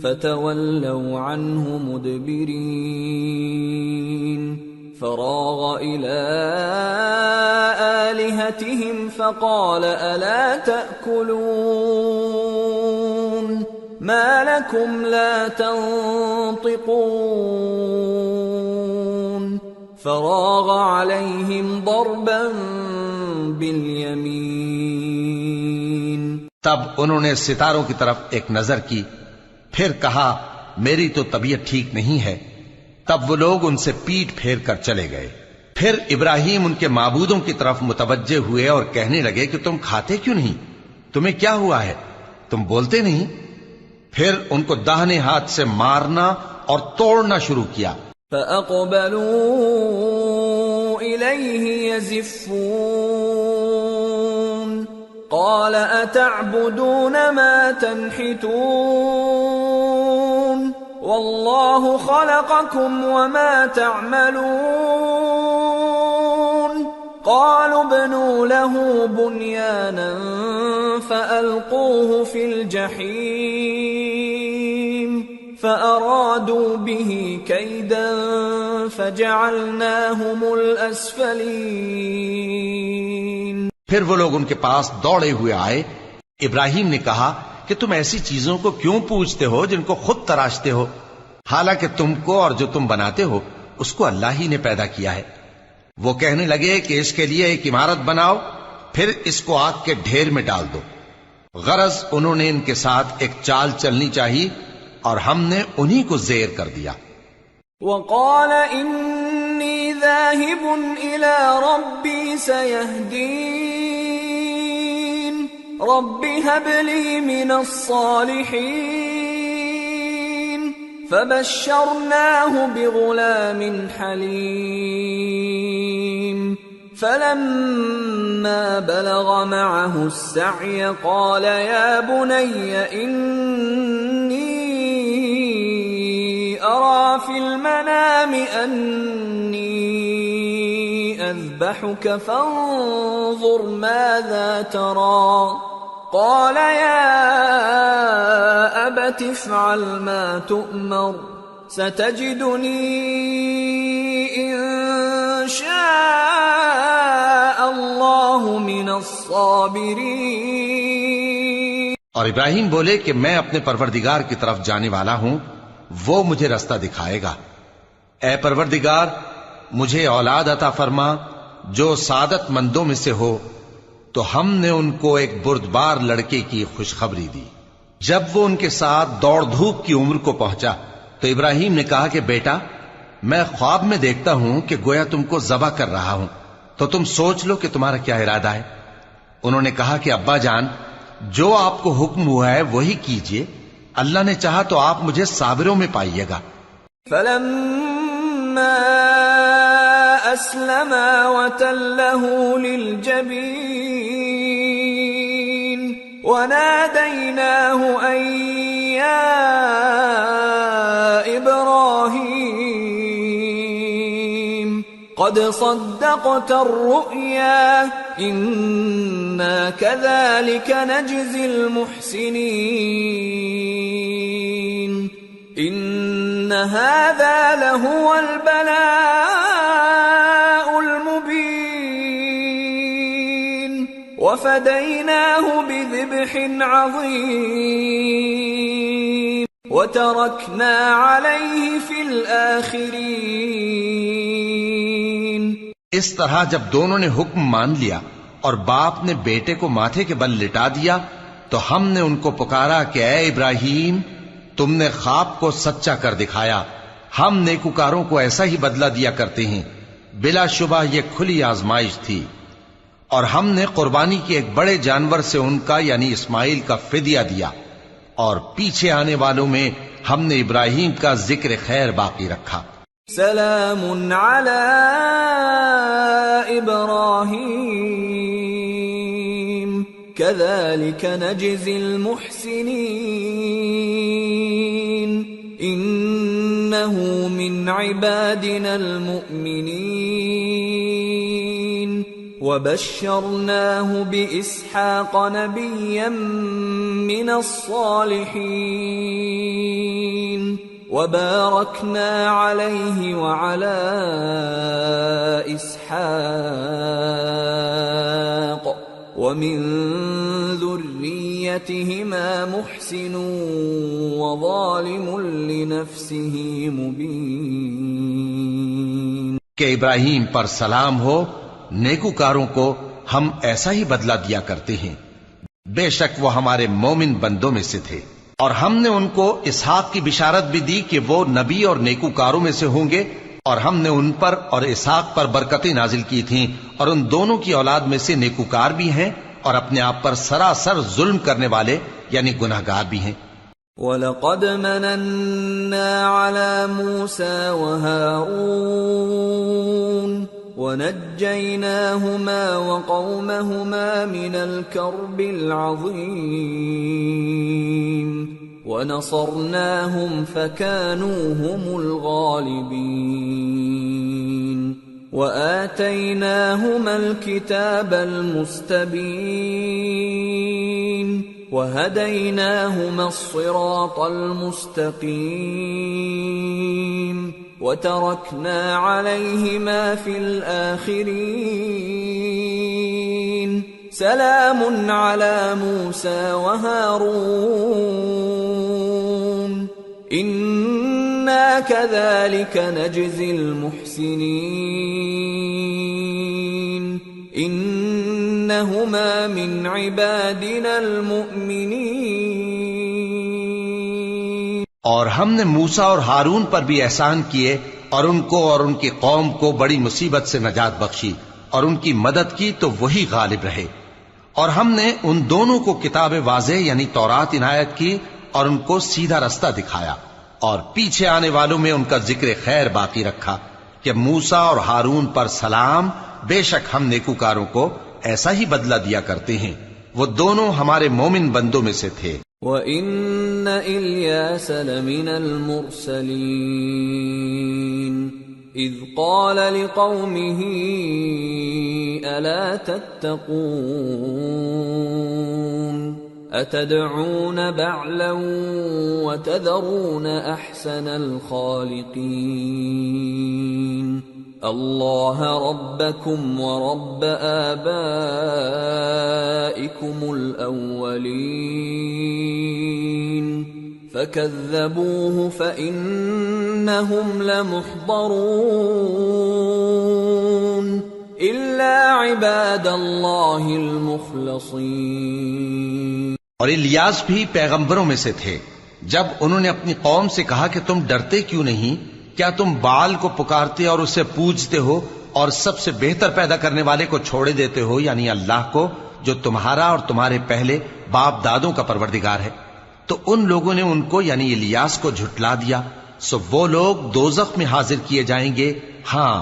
فتولوا عنه مدبرين فراغ إلى آلهتهم فقال ألا تأكلون ما لكم لا تنطقون فراغ عليهم ضربا باليمين۔ تب انہوں نے ستاروں کی طرف ایک نظر کی، پھر کہا میری تو طبیعت ٹھیک نہیں ہے، تب وہ لوگ ان سے پیٹ پھیر کر چلے گئے۔ پھر ابراہیم ان کے معبودوں کی طرف متوجہ ہوئے اور کہنے لگے کہ تم کھاتے کیوں نہیں؟ تمہیں کیا ہوا ہے؟ تم بولتے نہیں؟ پھر ان کو داہنے ہاتھ سے مارنا اور توڑنا شروع کیا۔ فَأَقْبَلُوا إِلَيْهِ يَزِفُّونَ قال أتعبدون ما تنحتون والله خلقكم وما تعملون قالوا ابنوا له بنيانا فألقوه في الجحيم فأرادوا به كيدا فجعلناهم الأسفلين۔ پھر وہ لوگ ان کے پاس دوڑے ہوئے آئے۔ ابراہیم نے کہا کہ تم ایسی چیزوں کو کیوں پوچھتے ہو جن کو خود تراشتے ہو، حالانکہ تم کو اور جو تم بناتے ہو اس کو اللہ ہی نے پیدا کیا ہے۔ وہ کہنے لگے کہ اس کے لیے ایک عمارت بناؤ، پھر اس کو آگ کے ڈھیر میں ڈال دو۔ غرض انہوں نے ان کے ساتھ ایک چال چلنی چاہی اور ہم نے انہی کو زیر کر دیا۔ وقال انی ذاہب الی ربی سیہدین رب هب لی من الصالحین فبشرناه بغلام حلیم فلما بلغ معه السعي قال يا بني إني أرى في المنام أني أذبحك فانظر ماذا ترى قال يا أبت افعل ما تؤمر ستجدني إن شاء اللہ من الصابرین۔ اور ابراہیم بولے کہ میں اپنے پروردگار کی طرف جانے والا ہوں، وہ مجھے رستہ دکھائے گا۔ اے پروردگار مجھے اولاد عطا فرما جو سعادت مندوں میں سے ہو۔ تو ہم نے ان کو ایک بردبار لڑکے کی خوشخبری دی۔ جب وہ ان کے ساتھ دوڑ دھوپ کی عمر کو پہنچا تو ابراہیم نے کہا کہ بیٹا میں خواب میں دیکھتا ہوں کہ گویا تم کو ذبح کر رہا ہوں، تو تم سوچ لو کہ تمہارا کیا ارادہ ہے۔ انہوں نے کہا کہ ابا جان جو آپ کو حکم ہوا ہے وہی کیجئے، اللہ نے چاہا تو آپ مجھے صابروں میں پائیے گا۔ فلما اسلما وتله للجبين وناديناه ان يا ابراهيم قد صدقت الرؤيا إنا كذلك نجزي المحسنين إن هذا لهو البلاء المبين وفديناه بذبح عظيم وتركنا عليه في الآخرين۔ اس طرح جب دونوں نے حکم مان لیا اور باپ نے بیٹے کو ماتھے کے بل لٹا دیا تو ہم نے ان کو پکارا کہ اے ابراہیم تم نے خواب کو سچا کر دکھایا، ہم نیکوکاروں کو ایسا ہی بدلہ دیا کرتے ہیں، بلا شبہ یہ کھلی آزمائش تھی۔ اور ہم نے قربانی کے ایک بڑے جانور سے ان کا یعنی اسماعیل کا فدیہ دیا، اور پیچھے آنے والوں میں ہم نے ابراہیم کا ذکر خیر باقی رکھا۔ سلام علی ابراہیم کذالک نجزی المحسنین انہ من عبادنا المؤمنین وبشرناه بإسحاق نبيا من الصالحين وباركنا عليه وعلى إسحاق ومن ذريتهما محسن وظالم لنفسه مبين۔ کہ ابراہیم پر سلام ہو، نیکوکاروں کو ہم ایسا ہی بدلہ دیا کرتے ہیں، بے شک وہ ہمارے مومن بندوں میں سے تھے۔ اور ہم نے ان کو اسحاق کی بشارت بھی دی کہ وہ نبی اور نیکوکاروں میں سے ہوں گے، اور ہم نے ان پر اور اسحاق پر برکتیں نازل کی تھیں، اور ان دونوں کی اولاد میں سے نیکوکار بھی ہیں اور اپنے آپ پر سراسر ظلم کرنے والے یعنی گناہگار بھی ہیں۔ وَلَقَدْ مَنَنَّا عَلَى مُوسَى وَهَارُونَ ونجيناهما وقومهما من الكرب العظيم ونصرناهم فكانوا هم الغالبين وآتيناهما الكتاب المستبين وهديناهما الصراط المستقيم وتركنا عليهما في الآخرين سلام على موسى وهارون إنا كذلك نجزي المحسنين إنهما من عبادنا المؤمنين. اور ہم نے موسیٰ اور ہارون پر بھی احسان کیے اور ان کو اور ان کی قوم کو بڑی مصیبت سے نجات بخشی اور ان کی مدد کی تو وہی غالب رہے. اور ہم نے ان دونوں کو کتاب واضح یعنی تورات عنایت کی اور ان کو سیدھا رستہ دکھایا اور پیچھے آنے والوں میں ان کا ذکر خیر باقی رکھا کہ موسیٰ اور ہارون پر سلام، بے شک ہم نیکوکاروں کو ایسا ہی بدلہ دیا کرتے ہیں، وہ دونوں ہمارے مومن بندوں میں سے تھے. وَإِنَّ إِلْيَاسَ لَمِنَ الْمُرْسَلِينَ إِذْ قَالَ لِقَوْمِهِ أَلَا تَتَّقُونَ أَتَدْعُونَ بَعْلًا وَتَذَرُونَ أَحْسَنَ الْخَالِقِينَ اللَّهَ رَبَّكُمْ وَرَبَّ آبَائِكُمُ الْأَوَّلِينَ فَكَذَّبُوهُ فَإِنَّهُمْ لَمُحْضَرُونَ إِلَّا عِبَادَ اللَّهِ الْمُخْلَصِينَ. اور الیاس بھی پیغمبروں میں سے تھے. جب انہوں نے اپنی قوم سے کہا کہ تم ڈرتے کیوں نہیں؟ کیا تم بال کو پکارتے اور اسے پوجتے ہو اور سب سے بہتر پیدا کرنے والے کو چھوڑے دیتے ہو یعنی اللہ کو جو تمہارا اور تمہارے پہلے باپ دادوں کا پروردگار ہے؟ تو ان لوگوں نے ان کو یعنی الیاس کو جھٹلا دیا، سو وہ لوگ دوزخ میں حاضر کیے جائیں گے. ہاں،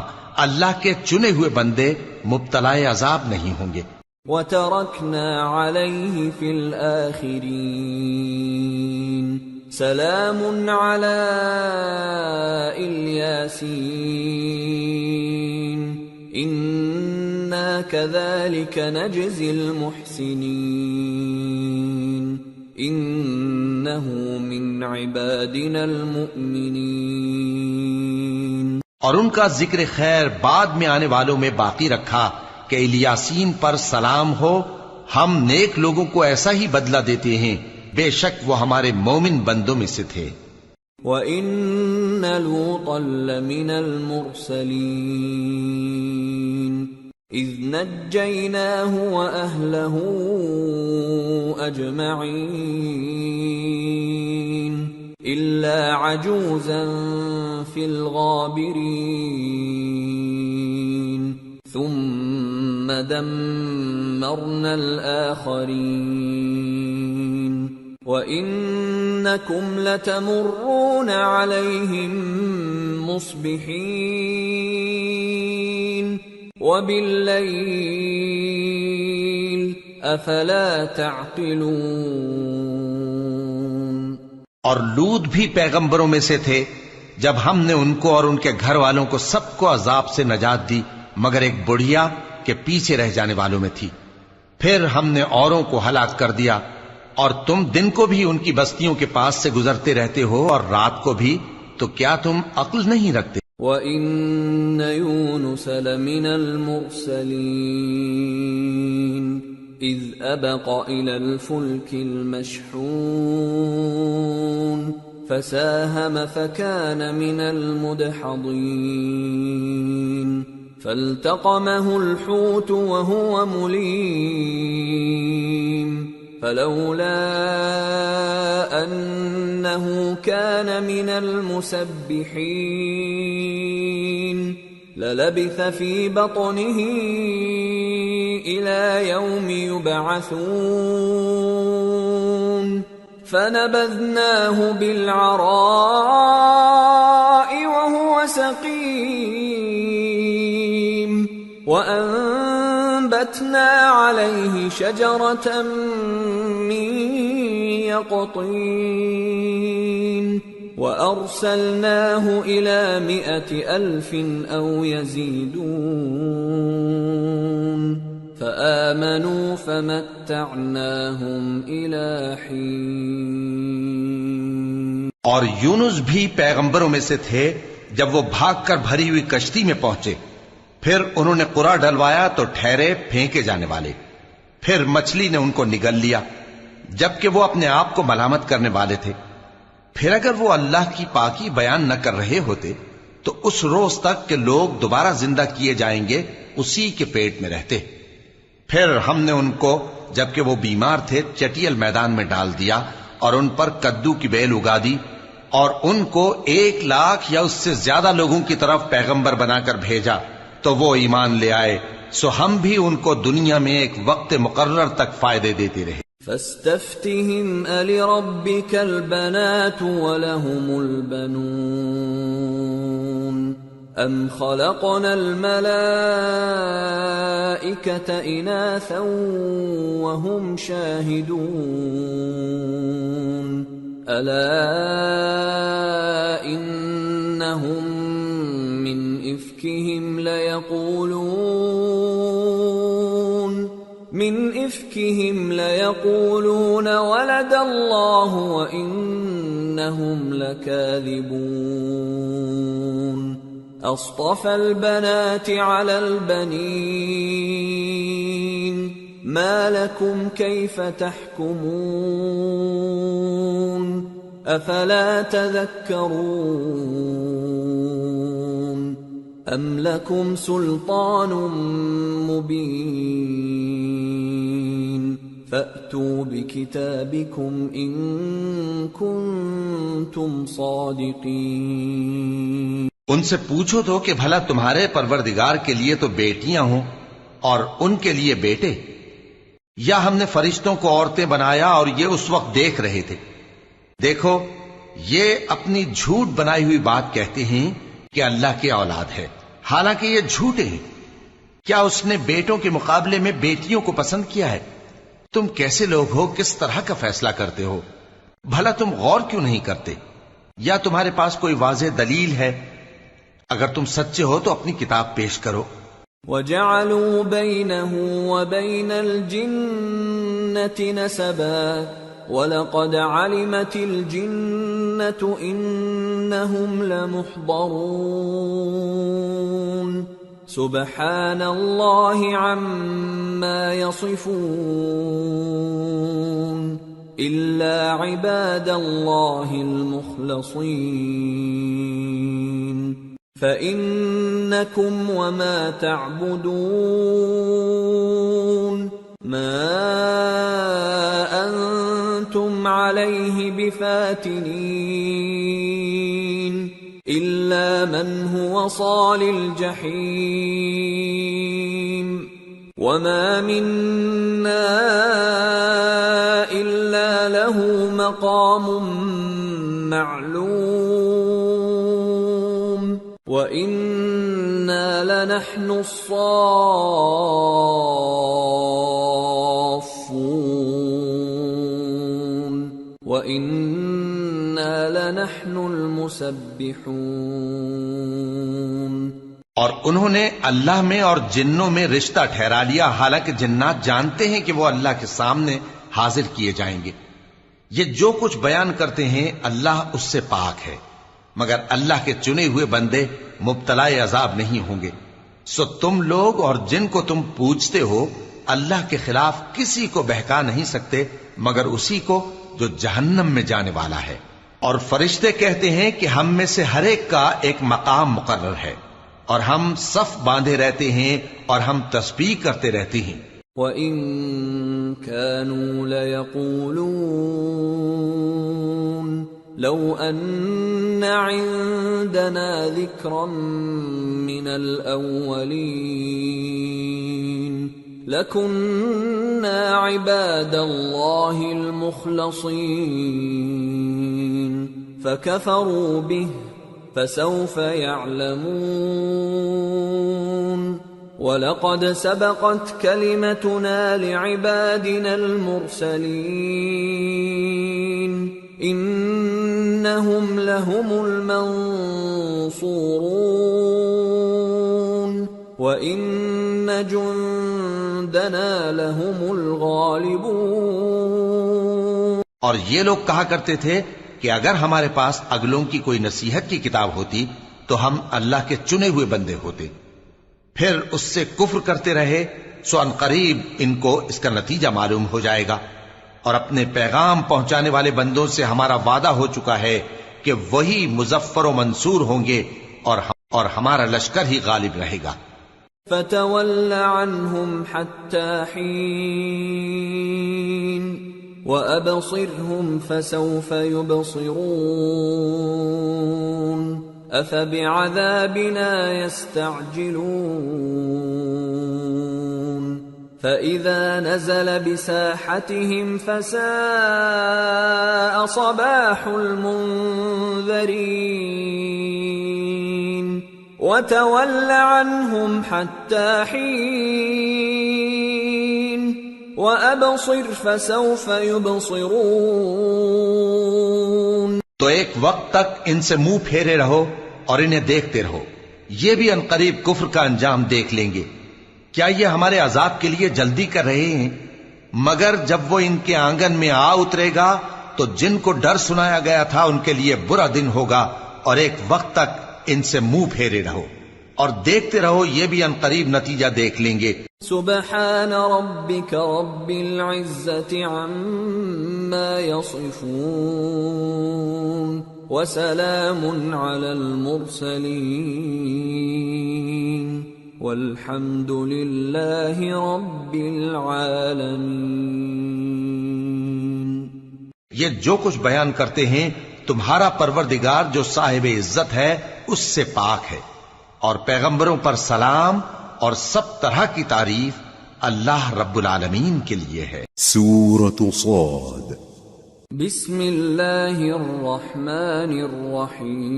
اللہ کے چنے ہوئے بندے مبتلا عذاب نہیں ہوں گے. وَتَرَكْنَا عَلَيْهِ فِي الْآخِرِينَ سلام على الياسين إنا كذلك نجزي المحسنين إنه من عبادنا المؤمنين. اور ان کا ذکر خیر بعد میں آنے والوں میں باقی رکھا کہ الیاسین پر سلام ہو، ہم نیک لوگوں کو ایسا ہی بدلہ دیتے ہیں، بے شک وہ ہمارے مومن بندوں میں سے تھے. وَإِنَّ لُوطًا لَّمِنَ الْمُرْسَلِينَ إِذْ نَجَّيْنَاهُ وَأَهْلَهُ أَجْمَعِينَ إِلَّا عَجُوزًا فِي الْغَابِرِينَ ثُمَّ دَمَّرْنَا الْآخَرِينَ وَإِنَّكُمْ لَتَمُرُّونَ عَلَيْهِمْ مُصْبِحِينَ وَبِاللَّيْلِ أَفَلَا تَعْقِلُونَ. اور لوط بھی پیغمبروں میں سے تھے. جب ہم نے ان کو اور ان کے گھر والوں کو سب کو عذاب سے نجات دی مگر ایک بڑھیا کہ پیچھے رہ جانے والوں میں تھی. پھر ہم نے اوروں کو ہلاک کر دیا، اور تم دن کو بھی ان کی بستیوں کے پاس سے گزرتے رہتے ہو اور رات کو بھی، تو کیا تم عقل نہیں رکھتے؟ وَإِنَّ يُونُسَ لَمِنَ الْمُرْسَلِينَ إِذْ أَبَقَ إِلَى الْفُلْكِ الْمَشْحُونِ فَسَاهَمَ فَكَانَ مِنَ الْمُدْحَضِينَ فَالْتَقَمَهُ الْحُوتُ وَهُوَ مُلِيمٌ فَلَوْلَا أَنَّهُ كَانَ مِنَ الْمُسَبِّحِينَ لَلَبِثَ فِي بَطْنِهِ إِلَى يَوْمِ يُبْعَثُونَ فَنَبَذْنَاهُ بِالْعَرَاءِ وَهُوَ سَقِيمٌ وَأَنبَتْنَا عَلَيْهِ شَجَرَةً مِّن يَقْطِينٍ وَأَرْسَلْنَاهُ إِلَى 100,000 أَوْ يَزِيدُونَ فَآمَنُوا فَمَتَّعْنَاهُمْ إِلَى حِينٍ۔ اور یونس بھی پیغمبروں میں سے تھے جب وہ بھاگ کر بھری ہوئی کشتی میں پہنچے، پھر انہوں نے قرعہ ڈلوایا تو ٹھہرے پھینکے جانے والے، پھر مچھلی نے ان کو نگل لیا جبکہ وہ اپنے آپ کو ملامت کرنے والے تھے۔ پھر اگر وہ اللہ کی پاکی بیان نہ کر رہے ہوتے تو اس روز تک کہ لوگ دوبارہ زندہ کیے جائیں گے اسی کے پیٹ میں رہتے۔ پھر ہم نے ان کو جبکہ وہ بیمار تھے چٹیل میدان میں ڈال دیا اور ان پر کدو کی بیل اگا دی، اور ان کو 1,00,000 یا اس سے زیادہ لوگوں کی طرف پیغمبر بنا کر بھیجا تو وہ ایمان لے آئے، سو ہم بھی ان کو دنیا میں ایک وقت مقرر تک فائدے دیتے رہے۔ فاستفتهم ألربك البنات ولهم البنون أم خلقنا الملائكة إناثا وهم شاهدون ألا إنهم من إفكهم ليقولون ولد الله وإنهم لكاذبون أصطفى البنات على البنين ما لكم كيف تحكمون أفلا تذكرون أم لكم سلطان مبين فأتوا بكتابكم إن كنتم صادقين۔ ان سے پوچھو تو کہ بھلا تمہارے پروردگار کے لیے تو بیٹیاں ہوں اور ان کے لیے بیٹے، یا ہم نے فرشتوں کو عورتیں بنایا اور یہ اس وقت دیکھ رہے تھے؟ دیکھو یہ اپنی جھوٹ بنائی ہوئی بات کہتے ہیں کہ اللہ کی اولاد ہے، حالانکہ یہ جھوٹے ہیں۔ کیا اس نے بیٹوں کے مقابلے میں بیٹیوں کو پسند کیا ہے؟ تم کیسے لوگ ہو، کس طرح کا فیصلہ کرتے ہو؟ بھلا تم غور کیوں نہیں کرتے؟ یا تمہارے پاس کوئی واضح دلیل ہے؟ اگر تم سچے ہو تو اپنی کتاب پیش کرو۔ وَجَعَلُوا بَيْنَهُ وَبَيْنَ الْجِنَّةِ نَسَبًا وَلَقَدْ عَلِمَتِ الْجِنَّةُ إِنَّهُمْ لَمُحْضَرُونَ سُبْحَانَ اللَّهِ عَمَّا يَصِفُونَ إِلَّا عِبَادَ اللَّهِ الْمُخْلَصِينَ فَإِنَّكُمْ وَمَا تَعْبُدُونَ مَا أَنْتُمْ عَلَيْهِ بِفَاتِنِينَ إِلَّا مَنْ هُوَ صَالِ الْجَحِيمِ وَمَا مِنَّا إِلَّا لَهُ مَقَامٌ مَّعْلُومٌ وَإِنَّا لَنَحْنُ الصَّافُّونَ وَإِنَّا لَنَحْنُ الْمُسَبِّحُونَ۔ اور انہوں نے اللہ میں اور جنوں میں رشتہ ٹھہرا لیا، حالانکہ جنات جانتے ہیں کہ وہ اللہ کے سامنے حاضر کیے جائیں گے۔ یہ جو کچھ بیان کرتے ہیں اللہ اس سے پاک ہے، مگر اللہ کے چنے ہوئے بندے مبتلا عذاب نہیں ہوں گے۔ سو تم لوگ اور جن کو تم پوجتے ہو اللہ کے خلاف کسی کو بہکا نہیں سکتے مگر اسی کو جو جہنم میں جانے والا ہے۔ اور فرشتے کہتے ہیں کہ ہم میں سے ہر ایک کا ایک مقام مقرر ہے، اور ہم صف باندھے رہتے ہیں اور ہم تسبیح کرتے رہتے ہیں۔ وَإِن كَانُوا لَيَقُولُونَ لَوْ أَنَّ عِندَنَا ذِكْرًا مِّنَ الْأَوَّلِينَ لَكُنَّا عِبَادَ اللَّهِ الْمُخْلَصِينَ فَكَفَرُوا بِهِ فَسَوْفَ يَعْلَمُونَ وَلَقَدْ سَبَقَتْ كَلِمَتُنَا لِعِبَادِنَا الْمُرْسَلِينَ إِنَّهُمْ لَهُمُ الْمَنصُورُونَ وَإِنَّ جُندَنَا لَهُمُ الْغَالِبُونَ۔ اور یہ لوگ کہا کرتے تھے کہ اگر ہمارے پاس اگلوں کی کوئی نصیحت کی کتاب ہوتی تو ہم اللہ کے چنے ہوئے بندے ہوتے، پھر اس سے کفر کرتے رہے، سو ان قریب ان کو اس کا نتیجہ معلوم ہو جائے گا۔ اور اپنے پیغام پہنچانے والے بندوں سے ہمارا وعدہ ہو چکا ہے کہ وہی مظفر و منصور ہوں گے اور ہمارا لشکر ہی غالب رہے گا۔ فَتَوَلَّ عَنْهُمْ حَتَّى حِينٍ وَأَبْصِرْهُمْ فَسَوْفَ يُبْصِرُونَ أَفَبِعَذَابِنَا يَسْتَعْجِلُونَ فَإِذَا نَزَلَ بِسَاحَتِهِمْ فَسَاءَ صَبَاحُ الْمُنذَرِينَ وَتَوَلَّ عَنْهُمْ حَتَّى حِينٍ وَأَبْصِرْ فَسَوْفَ يُبْصِرُونَ۔ تو ایک وقت تک ان سے منہ پھیرے رہو اور انہیں دیکھتے رہو، یہ بھی عنقریب کفر کا انجام دیکھ لیں گے۔ کیا یہ ہمارے عذاب کے لیے جلدی کر رہے ہیں؟ مگر جب وہ ان کے آنگن میں آ اترے گا تو جن کو ڈر سنایا گیا تھا ان کے لیے برا دن ہوگا، اور ایک وقت تک ان سے منہ پھیرے رہو اور دیکھتے رہو، یہ بھی عنقریب نتیجہ دیکھ لیں گے۔ سبحان ربك رب العزة عما يصفون وسلام على المرسلين والحمد لله رب العالمين۔ یہ جو کچھ بیان کرتے ہیں تمہارا پروردگار جو صاحب عزت ہے اس سے پاک ہے، اور پیغمبروں پر سلام اور سب طرح کی تعریف اللہ رب العالمین کے لیے ہے۔ سورة صاد۔ بسم اللہ الرحمن الرحیم۔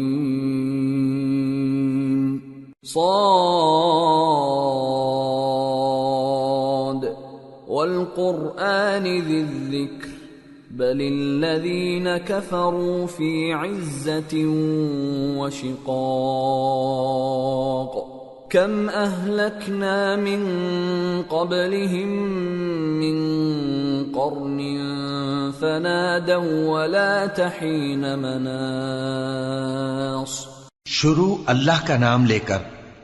صاد والقرآن ذی الذکر بل الذین کفروا فی عزة وشقاق کم اہلکنا من قبلہم من قرن فنادوا ولا تحین مناص۔ شروع اللہ کا نام لے کر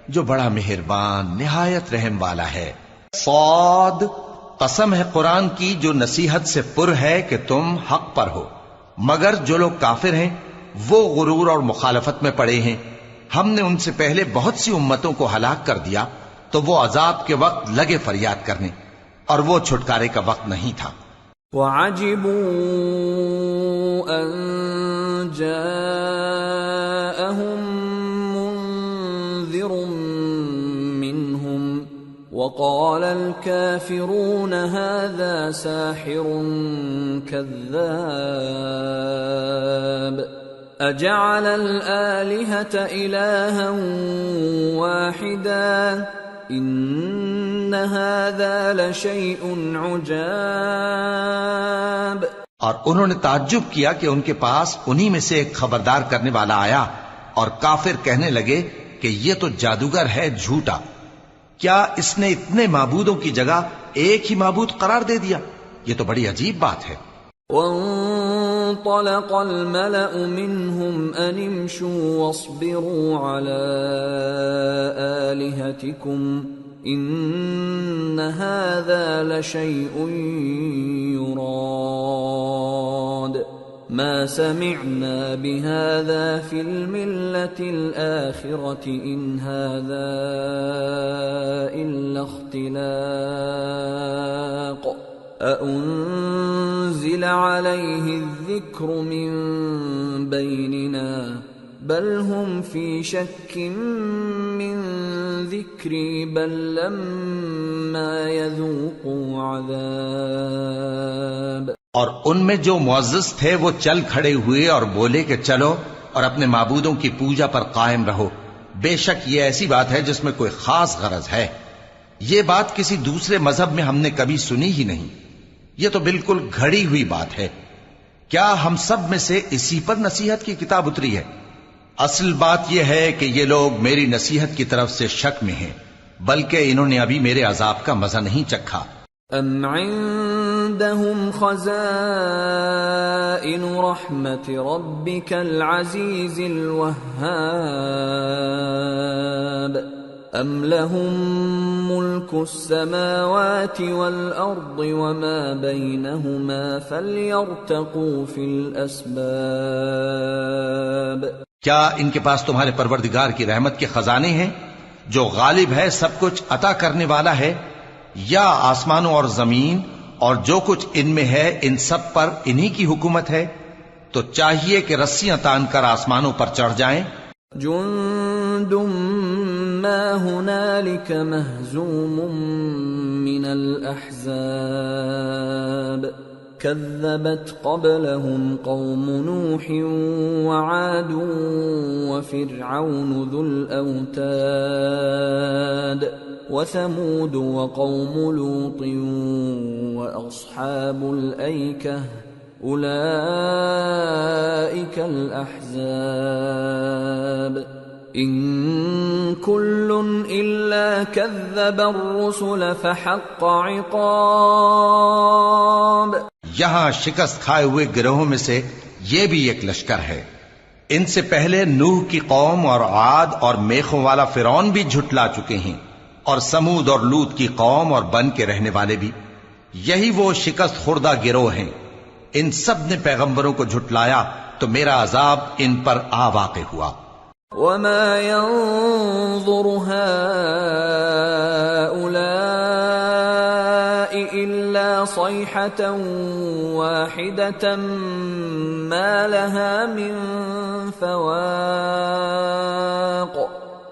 جو بڑا مہربان نہایت رحم والا ہے۔ صاد، قسم ہے قرآن کی جو نصیحت سے پر ہے کہ تم حق پر ہو، مگر جو لوگ کافر ہیں وہ غرور اور مخالفت میں پڑے ہیں۔ ہم نے ان سے پہلے بہت سی امتوں کو ہلاک کر دیا تو وہ عذاب کے وقت لگے فریاد کرنے، اور وہ چھٹکارے کا وقت نہیں تھا۔ وَعَجِبُوا أَن جَاءَهُم مُّنذِرٌ مِّنْهُمْ وَقَالَ الْكَافِرُونَ هَذَا سَاحِرٌ كَذَّابٌ أَجَعَلَ الْآلِهَةَ إِلَٰهًا وَاحِدًا إِنَّ هَذَا لَشَيْءٌ عُجَابٌ۔ اور انہوں نے تعجب کیا کہ ان کے پاس انہی میں سے ایک خبردار کرنے والا آیا، اور کافر کہنے لگے کہ یہ تو جادوگر ہے جھوٹا، کیا اس نے اتنے معبودوں کی جگہ ایک ہی معبود قرار دے دیا؟ یہ تو بڑی عجیب بات ہے۔ وانطلق الملأ منهم أن امشوا واصبروا على آلهتكم إن هذا لشيء يراد ما سمعنا بهذا في الملة الآخرة إن هذا إلا اختلاق أأنزل عليه الذكر من بيننا بل هم في شك من ذكري بل لما يذوقوا عذاب۔ اور ان میں جو معزز تھے وہ چل کھڑے ہوئے اور بولے کہ چلو اور اپنے معبودوں کی پوجا پر قائم رہو، بے شک یہ ایسی بات ہے جس میں کوئی خاص غرض ہے۔ یہ بات کسی دوسرے مذہب میں ہم نے کبھی سنی ہی نہیں. یہ تو بالکل گھڑی ہوئی بات ہے. کیا ہم سب میں سے اسی پر نصیحت کی کتاب اتری ہے؟ اصل بات یہ ہے کہ یہ لوگ میری نصیحت کی طرف سے شک میں ہیں، بلکہ انہوں نے ابھی میرے عذاب کا مزہ نہیں چکھا. ام عندهم خزائن رحمت ربك العزیز الوهاب ام لهم ملك السماوات والارض وما بينهما فليرتقوا في الاسباب. کیا ان کے پاس تمہارے پروردگار کی رحمت کے خزانے ہیں جو غالب ہے، سب کچھ عطا کرنے والا ہے، یا آسمانوں اور زمین اور جو کچھ ان میں ہے ان سب پر انہی کی حکومت ہے؟ تو چاہیے کہ رسیاں تان کر آسمانوں پر چڑھ جائیں. جند ما هنالك مهزوم من الاحزاب كذبت قبلهم قوم نوح وعاد وفرعون ذو الأوتاد وثمود وقوم لوط وأصحاب الأيكة أولئك الأحزاب إن كل إلا كذب الرسل فحق عقاب. یہاں شکست کھائے ہوئے گروہوں میں سے یہ بھی ایک لشکر ہے. ان سے پہلے نوح کی قوم اور عاد اور میخوں والا فرعون بھی جھٹلا چکے ہیں، اور سمود اور لوط کی قوم اور بن کے رہنے والے بھی. یہی وہ شکست خوردہ گروہ ہیں. ان سب نے پیغمبروں کو جھٹلایا تو میرا عذاب ان پر آ واقع ہوا. وما ينظر هؤلاء إلا صيحة واحدة ما لها من فواق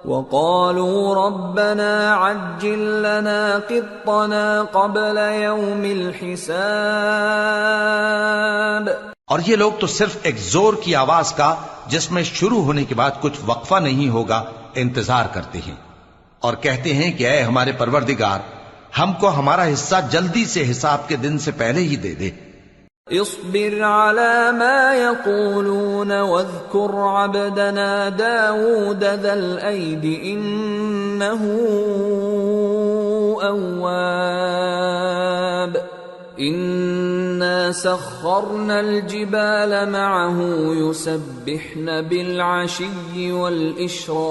وقالوا ربنا عجل لنا قطنا قبل يوم الحساب. اور یہ لوگ تو صرف ایک زور کی آواز کا جس میں شروع ہونے کے بعد کچھ وقفہ نہیں ہوگا انتظار کرتے ہیں، اور کہتے ہیں کہ اے ہمارے پروردگار، ہم کو ہمارا حصہ جلدی سے حساب کے دن سے پہلے ہی دے دے. اصبر على ما يقولون واذكر عبدنا داود ذا الأيد إنه أواب. إنا سخرنا الجبال معه يسبحن بالعشي والإشراق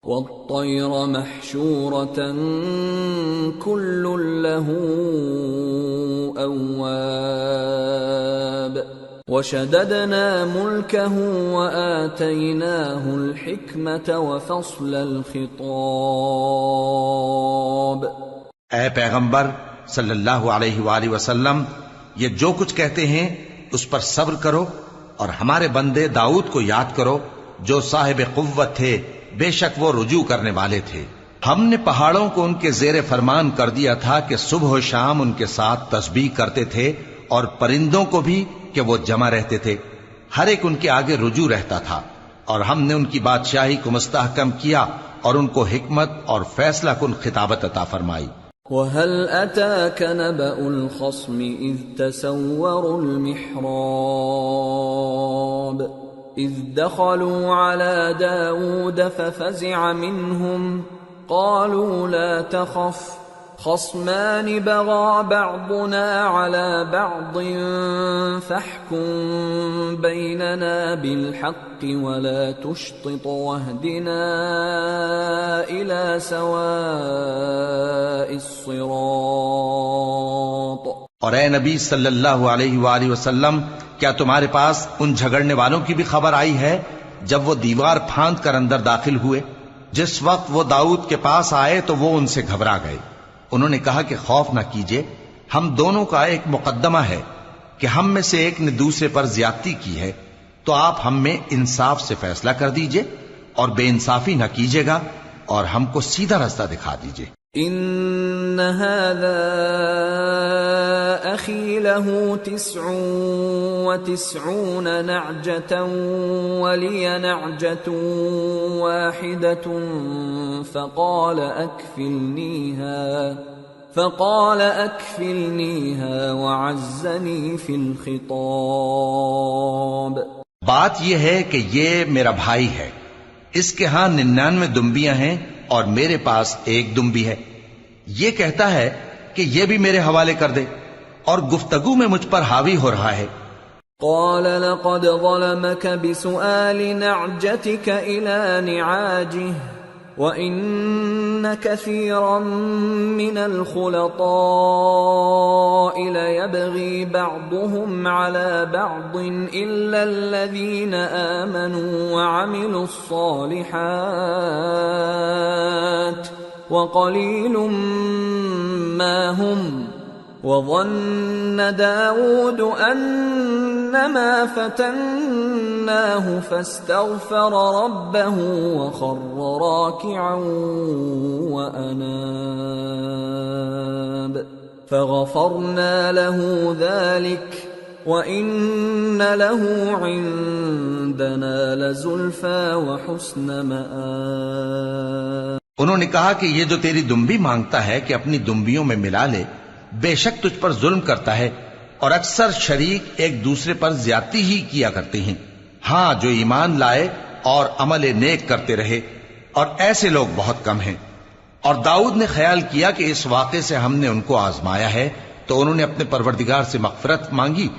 والطير محشورة كل له أواب. وشددنا ملكه وآتيناه الحكمة وفصل الخطاب. اے پیغمبر صلی اللہ علیہ وآلہ وسلم، یہ جو کچھ کہتے ہیں اس پر صبر کرو، اور ہمارے بندے داؤد کو یاد کرو جو صاحب قوت تھے، بے شک وہ رجوع کرنے والے تھے. ہم نے پہاڑوں کو ان کے زیر فرمان کر دیا تھا کہ صبح و شام ان کے ساتھ تسبیح کرتے تھے، اور پرندوں کو بھی کہ وہ جمع رہتے تھے، ہر ایک ان کے آگے رجوع رہتا تھا. اور ہم نے ان کی بادشاہی کو مستحکم کیا اور ان کو حکمت اور فیصلہ کن خطابت عطا فرمائی. وَهَلْ أَتَاكَ نَبَأُ الْخَصْمِ إِذْ تَسَوَّرُوا الْمِحْرَابَ إِذْ دَخَلُوا عَلَى دَاوُودَ فَفَزِعَ مِنْهُمْ قَالُوا لَا تَخَفْ خَصْمَانِ بَغَى بَعْضُنَا عَلَى بَعْضٍ فَاحْكُم بَيْنَنَا بِالْحَقِّ وَلَا تُشْطِطْ وَاهْدِنَا إِلَى سَوَاءِ الصِّرَاطِ. اور اے نبی صلی اللہ علیہ وآلہ وسلم، کیا تمہارے پاس ان جھگڑنے والوں کی بھی خبر آئی ہے جب وہ دیوار پھاند کر اندر داخل ہوئے؟ جس وقت وہ داؤد کے پاس آئے تو وہ ان سے گھبرا گئے. انہوں نے کہا کہ خوف نہ کیجیے، ہم دونوں کا ایک مقدمہ ہے کہ ہم میں سے ایک نے دوسرے پر زیادتی کی ہے، تو آپ ہم میں انصاف سے فیصلہ کر دیجئے اور بے انصافی نہ کیجیے گا، اور ہم کو سیدھا راستہ دکھا دیجئے. ان هذا أخي له 99 نعجة ولي نعجة واحدة فقال أكفلنيها وعزني في الخطاب. بات یہ ہے کہ یہ میرا بھائی ہے، اس کے ہاں 99 دمبیاں ہیں اور میرے پاس ایک دمبی ہے. یہ کہتا ہے کہ یہ بھی میرے حوالے کر دے، اور گفتگو میں مجھ پر حاوی ہو رہا ہے. قال لقد ظلمك بسؤال نعجتك إلى نعاجه وَإِنَّ كَثِيرًا مِّنَ الْخُلَطَاءِ لَيَبْغِي بَعْضُهُمْ عَلَى بَعْضٍ إِلَّا الَّذِينَ آمَنُوا وَعَمِلُوا الصَّالِحَاتِ وَقَلِيلٌ مَّا هُمْ. وَظَنَّ دَاوُودُ أَنَّمَا فَتَنَّاهُ فَاسْتَغْفَرَ رَبَّهُ وَخَرَّ رَاكِعًا وَأَنَابَ فَغَفَرْنَا لَهُ ذَلِكَ وَإِنَّ لَهُ عِندَنَا لَزُلْفَىٰ وَحُسْنَ مَآبٍ. انہوں نے کہا کہ یہ جو تیری دمبی مانگتا ہے کہ اپنی دمبیوں میں ملا لے، بے شک تجھ پر ظلم کرتا ہے، اور اکثر شریک ایک دوسرے پر زیادتی ہی کیا کرتے ہیں. ہاں، جو ایمان لائے اور عمل نیک کرتے رہے، اور ایسے لوگ بہت کم ہیں. اور داؤد نے خیال کیا کہ اس واقعے سے ہم نے ان کو آزمایا ہے، تو انہوں نے اپنے پروردگار سے مغفرت مانگی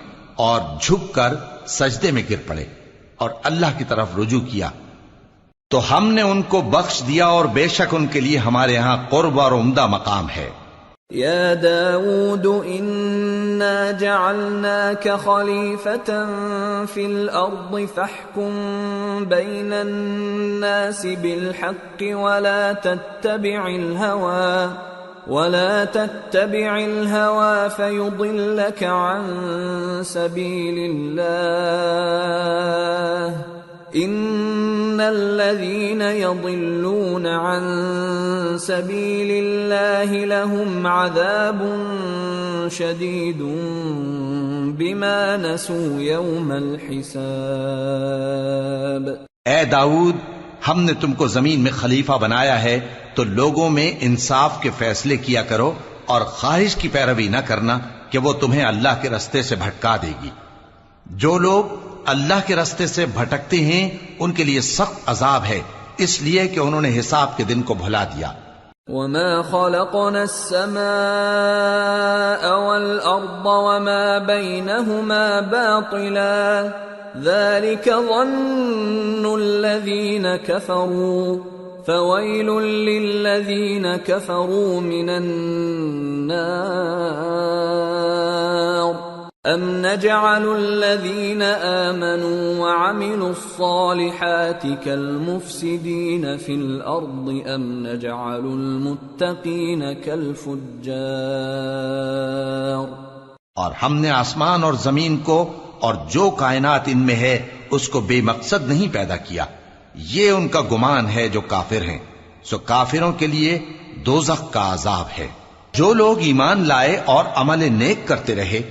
اور جھک کر سجدے میں گر پڑے اور اللہ کی طرف رجوع کیا، تو ہم نے ان کو بخش دیا، اور بے شک ان کے لیے ہمارے ہاں قرب اور عمدہ مقام ہے. يا داود إنا جعلناك خليفة في الأرض فاحكم بين الناس بالحق ولا تتبع الهوى فيضلك عن سبيل الله إن الذين يضلون عن سبيل الله لهم عذاب شديد بما نسوا يوم الحساب. اے داؤد، ہم نے تم کو زمین میں خلیفہ بنایا ہے، تو لوگوں میں انصاف کے فیصلے کیا کرو اور خواہش کی پیروی نہ کرنا کہ وہ تمہیں اللہ کے رستے سے بھٹکا دے گی. جو لوگ اللہ کے رستے سے بھٹکتے ہیں ان کے لیے سخت عذاب ہے، اس لیے کہ انہوں نے حساب کے دن کو بھلا دیا. وَمَا خَلَقْنَا السَّمَاءَ وَالْأَرْضَ وَمَا بَيْنَهُمَا بَاطِلًا ذَلِكَ ظَنُّ الَّذِينَ كَفَرُوا فَوَيْلٌ لِّلَّذِينَ كَفَرُوا مِنَ النَّارِ. أَمْ نَجْعَلُ الَّذِينَ آمَنُوا وَعَمِلُوا الصَّالِحَاتِ كَالْمُفْسِدِينَ فِي الْأَرْضِ أَمْ نَجْعَلُ الْمُتَّقِينَ كَالْفُجَّارِ. اور ہم نے آسمان اور زمین کو اور جو کائنات ان میں ہے اس کو بے مقصد نہیں پیدا کیا. یہ ان کا گمان ہے جو کافر ہیں، سو کافروں کے لیے دوزخ کا عذاب ہے. جو لوگ ایمان لائے اور عمل نیک کرتے رہے،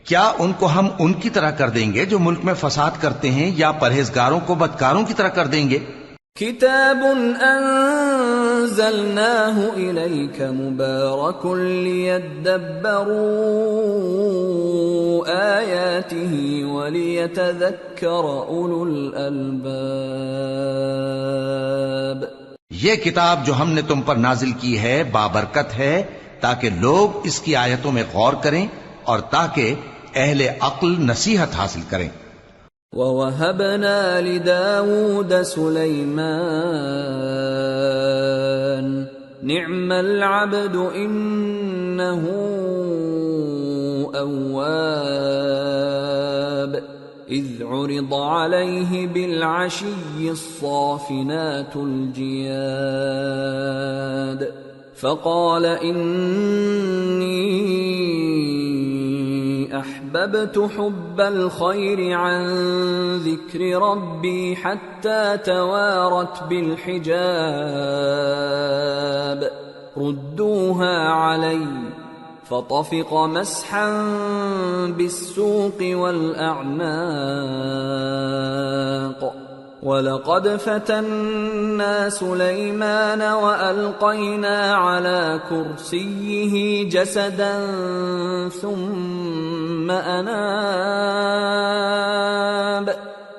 کیا ان کو ہم ان کی طرح کر دیں گے جو ملک میں فساد کرتے ہیں، یا پرہیزگاروں کو بدکاروں کی طرح کر دیں گے؟ کتاب انزلناه الیک مبارک لیدبروا آیاته ولیتذکر اولو الالباب. یہ کتاب جو ہم نے تم پر نازل کی ہے بابرکت ہے، تاکہ لوگ اس کی آیتوں میں غور کریں اور تاکہ اہل عقل نصیحت حاصل کریں. وَوَهَبْنَا لِدَاوُودَ سُلَيْمَانَ نِعْمَ الْعَبْدُ إِنَّهُ أَوَّابٌ إِذْ عُرِضَ عَلَيْهِ بِالْعَشِيِّ الصَّافِنَاتُ الْجِيَادُ فَقَالَ إِنِّي أحببت حب الخير عن ذكر ربي حتى توارت بالحجاب ردوها علي فطفق مسحا بالسوق والأعناق وَلَقَدْ فَتَنَّا سُلَيْمَانَ وَأَلْقَيْنَا عَلَى كُرْسِيِّهِ جَسَدًا ثُمَّ أَنَابَ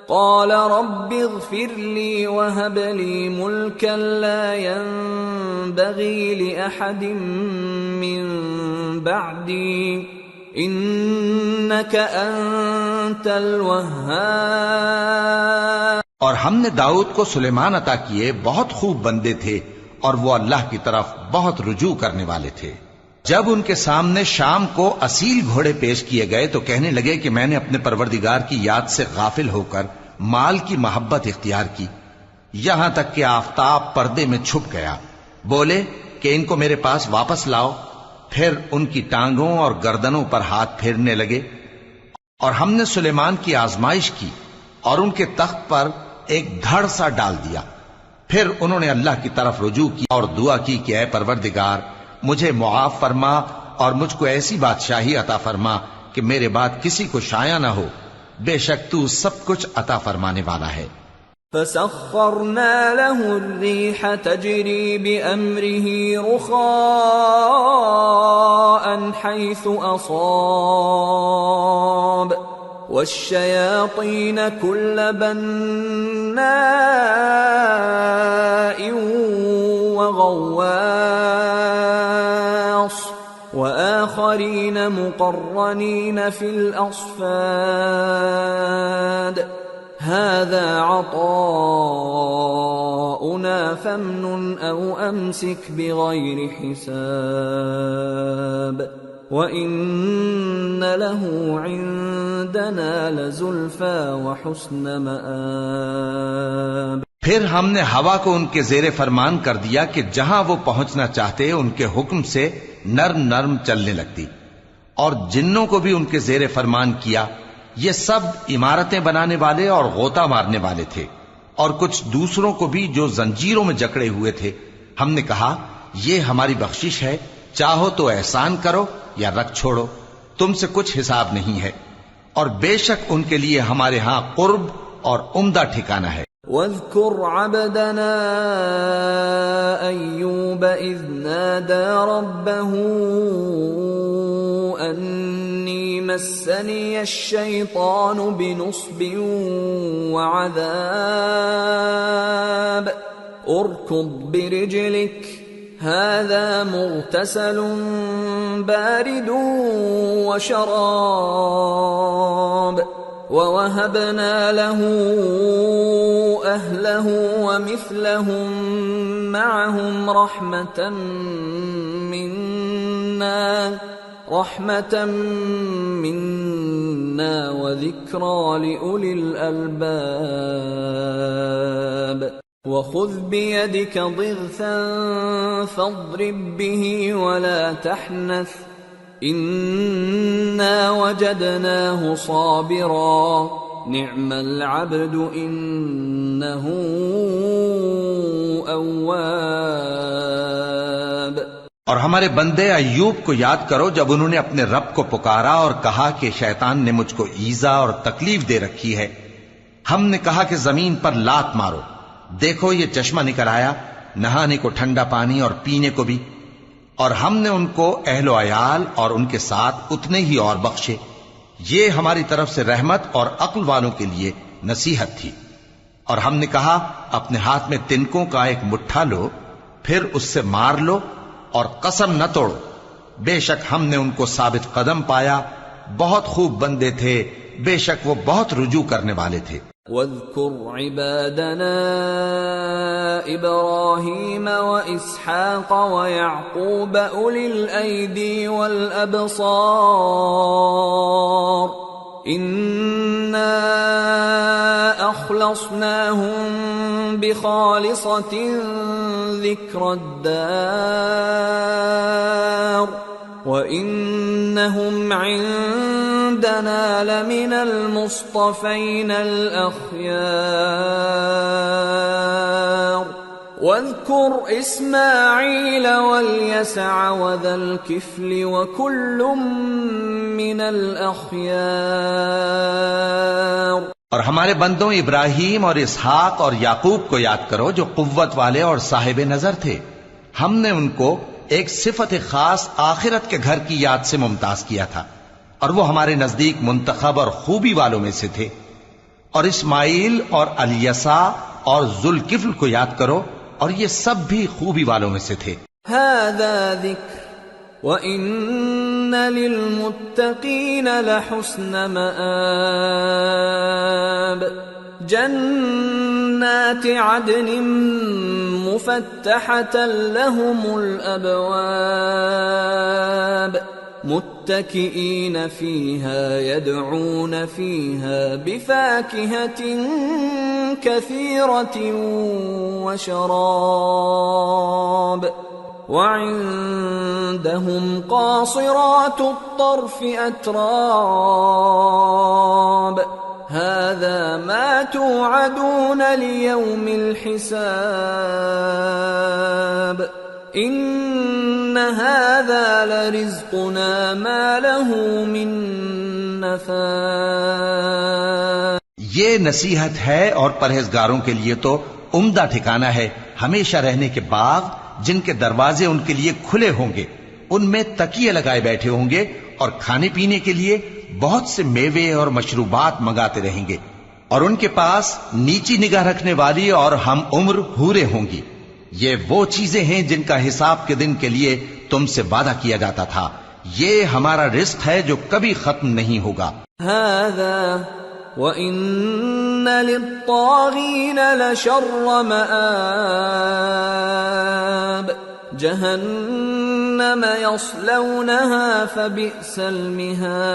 قَالَ رَبِّ اغْفِرْ لِي وَهَبْ لِي مُلْكًا لَّا يَنبَغِي لِأَحَدٍ مِّن بَعْدِي إِنَّكَ أَنتَ الْوَهَّابُ۔ اور ہم نے داؤد کو سلیمان عطا کیے، بہت خوب بندے تھے اور وہ اللہ کی طرف بہت رجوع کرنے والے تھے۔ جب ان کے سامنے شام کو اصیل گھوڑے پیش کیے گئے تو کہنے لگے کہ میں نے اپنے پروردگار کی یاد سے غافل ہو کر مال کی محبت اختیار کی، یہاں تک کہ آفتاب پردے میں چھپ گیا۔ بولے کہ ان کو میرے پاس واپس لاؤ، پھر ان کی ٹانگوں اور گردنوں پر ہاتھ پھیرنے لگے۔ اور ہم نے سلیمان کی آزمائش کی اور ان کے تخت پر ایک دھڑ سا ڈال دیا۔ پھر انہوں نے اللہ کی طرف رجوع کی اور دعا کی کہ اے پروردگار مجھے معاف فرما اور مجھ کو ایسی بادشاہی عطا فرما کہ میرے بعد کسی کو شایع نہ ہو، بے شک تو سب کچھ عطا فرمانے والا ہے۔ فَسَخَّرْنَا لَهُ الرِّيحَ تَجْرِي بِأَمْرِهِ رُخَاءً حَيْثُ أَصَابَ وَالشَّيَاطِينَ كُلَّ بَنَّاءٍ وَغَوَّاصٍ وَآخَرِينَ مُقَرَّنِينَ فِي الْأَصْفَادِ هَذَا عَطَاؤُنَا فَامْنُنْ أَوْ أَمْسِكْ بِغَيْرِ حِسَابٍ وَإِنَّ لَهُ عِندَنَا لَزُلْفَىٰ وَحُسْنَ مَآبٍ۔ پھر ہم نے ہوا کو ان کے زیر فرمان کر دیا کہ جہاں وہ پہنچنا چاہتے ان کے حکم سے نرم نرم چلنے لگتی، اور جنوں کو بھی ان کے زیر فرمان کیا۔ یہ سب عمارتیں بنانے والے اور غوطہ مارنے والے تھے، اور کچھ دوسروں کو بھی جو زنجیروں میں جکڑے ہوئے تھے۔ ہم نے کہا یہ ہماری بخشش ہے، چاہو تو احسان کرو یا رکھ چھوڑو، تم سے کچھ حساب نہیں ہے، اور بے شک ان کے لیے ہمارے ہاں قرب اور عمدہ ٹھکانہ ہے۔ وَاذْكُرْ عَبْدَنَا أَيُّوبَ إِذْ نَادَى رَبَّهُ أَنِّي مَسَّنِيَ الشَّيْطَانُ بِنُصْبٍ وَعَذَابٍ ارْكُضْ بِرِجْلِكَ هَذَا مُغْتَسَلٌ بَارِدٌ وَشَرَابٌ وَوَهَبْنَا لَهُ أَهْلَهُ وَمِثْلَهُم مَّعَهُمْ رَحْمَةً مِّنَّا وَذِكْرَىٰ لِأُولِي الْأَلْبَابِ وَخُذْ بِيَدِكَ ضِغْثًا فَاضْرِب بِّهِ وَلَا تَحْنَثْ إِنَّا وَجَدْنَاهُ صَابِرًا نِعْمَ الْعَبْدُ إِنَّهُ أَوَّابٌ۔ اور ہمارے بندے ایوب کو یاد کرو جب انہوں نے اپنے رب کو پکارا اور کہا کہ شیطان نے مجھ کو ایذا اور تکلیف دے رکھی ہے۔ ہم نے کہا کہ زمین پر لات مارو، دیکھو یہ چشمہ نکل آیا، نہانے کو ٹھنڈا پانی اور پینے کو بھی، اور ہم نے ان کو اہل و عیال اور ان کے ساتھ اتنے ہی اور بخشے۔ یہ ہماری طرف سے رحمت اور عقل والوں کے لیے نصیحت تھی۔ اور ہم نے کہا اپنے ہاتھ میں تنکوں کا ایک مٹھا لو، پھر اس سے مار لو اور قسم نہ توڑو، بے شک ہم نے ان کو ثابت قدم پایا، بہت خوب بندے تھے، بے شک وہ بہت رجوع کرنے والے تھے۔ وَاذْكُرْ عِبَادَنَا إِبْرَاهِيمَ وَإِسْحَاقَ وَيَعْقُوبَ أُولِي الْأَيْدِي وَالْأَبْصَارِ إِنَّا أَخْلَصْنَاهُمْ بِخَالِصَةٍ ذِكْرَى الدَّارِ وَإِنَّهُمْ عِندَنَا لَمِنَ الْمُصْطَفَيْنَ الْأَخْيَارِ واذكر إسماعيل واليسع وذا الكفل وكل من الأخيار. اور ہمارے بندوں ابراہیم اور اسحاق اور یعقوب کو یاد کرو جو قوت والے اور صاحب نظر تھے. ہم نے ان کو ایک صفت خاص آخرت کے گھر کی یاد سے ممتاز کیا تھا اور وہ ہمارے نزدیک منتخب اور خوبی والوں میں سے تھے. اور اسماعیل اور الیسع اور ذوالکفل کو یاد کرو اور یہ سب بھی خوبی والوں میں سے تھے. هذا ذکر وَإِنَّ لِلْمُتَّقِينَ لَحُسْنَ مَآبٍ. جنات عدن مفتحة لهم الأبواب متكئين فيها يدعون فيها بفاكهة كثيرة وشراب. وعندهم قاصرات الطرف أتراب. هذا ما توعدون ليوم الحساب. إن هذا لرزقنا ما له من نفاد. یہ نصیحت ہے اور پرہیزگاروں کے لیے تو عمدہ ٹھکانہ ہے ہمیشہ رہنے کے باغ جن کے دروازے ان کے لیے کھلے ہوں گے. ان میں تکیے لگائے بیٹھے ہوں گے اور کھانے پینے کے لیے بہت سے میوے اور مشروبات منگاتے رہیں گے. اور ان کے پاس نیچی نگاہ رکھنے والی اور ہم عمر حوریں ہوں گی. یہ وہ چیزیں ہیں جن کا حساب کے دن کے لیے تم سے وعدہ کیا جاتا تھا. یہ ہمارا رزق ہے جو کبھی ختم نہیں ہوگا. هذا وَإِنَّ لِلطَّاغِينَ لَشَرَّ مَآبٍ. جهنم يصلونها فبئس المهاد.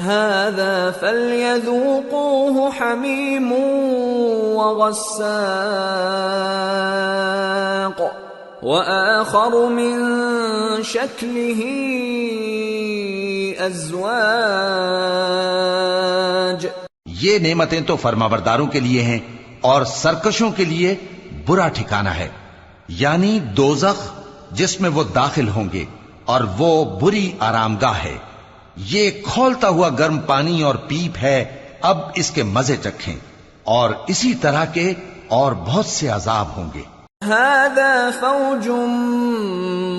هذا فليذوقوه حميم وغساق وآخر من شكله أزواج. یہ نعمتیں تو فرمانبرداروں کے لیے ہیں اور سرکشوں کے لیے برا ٹھکانہ ہے، یعنی دوزخ جس میں وہ داخل ہوں گے اور وہ بری آرامگاہ ہے. یہ کھولتا ہوا گرم پانی اور پیپ ہے، اب اس کے مزے چکھیں. اور اسی طرح کے اور بہت سے عذاب ہوں گے. هذا فوج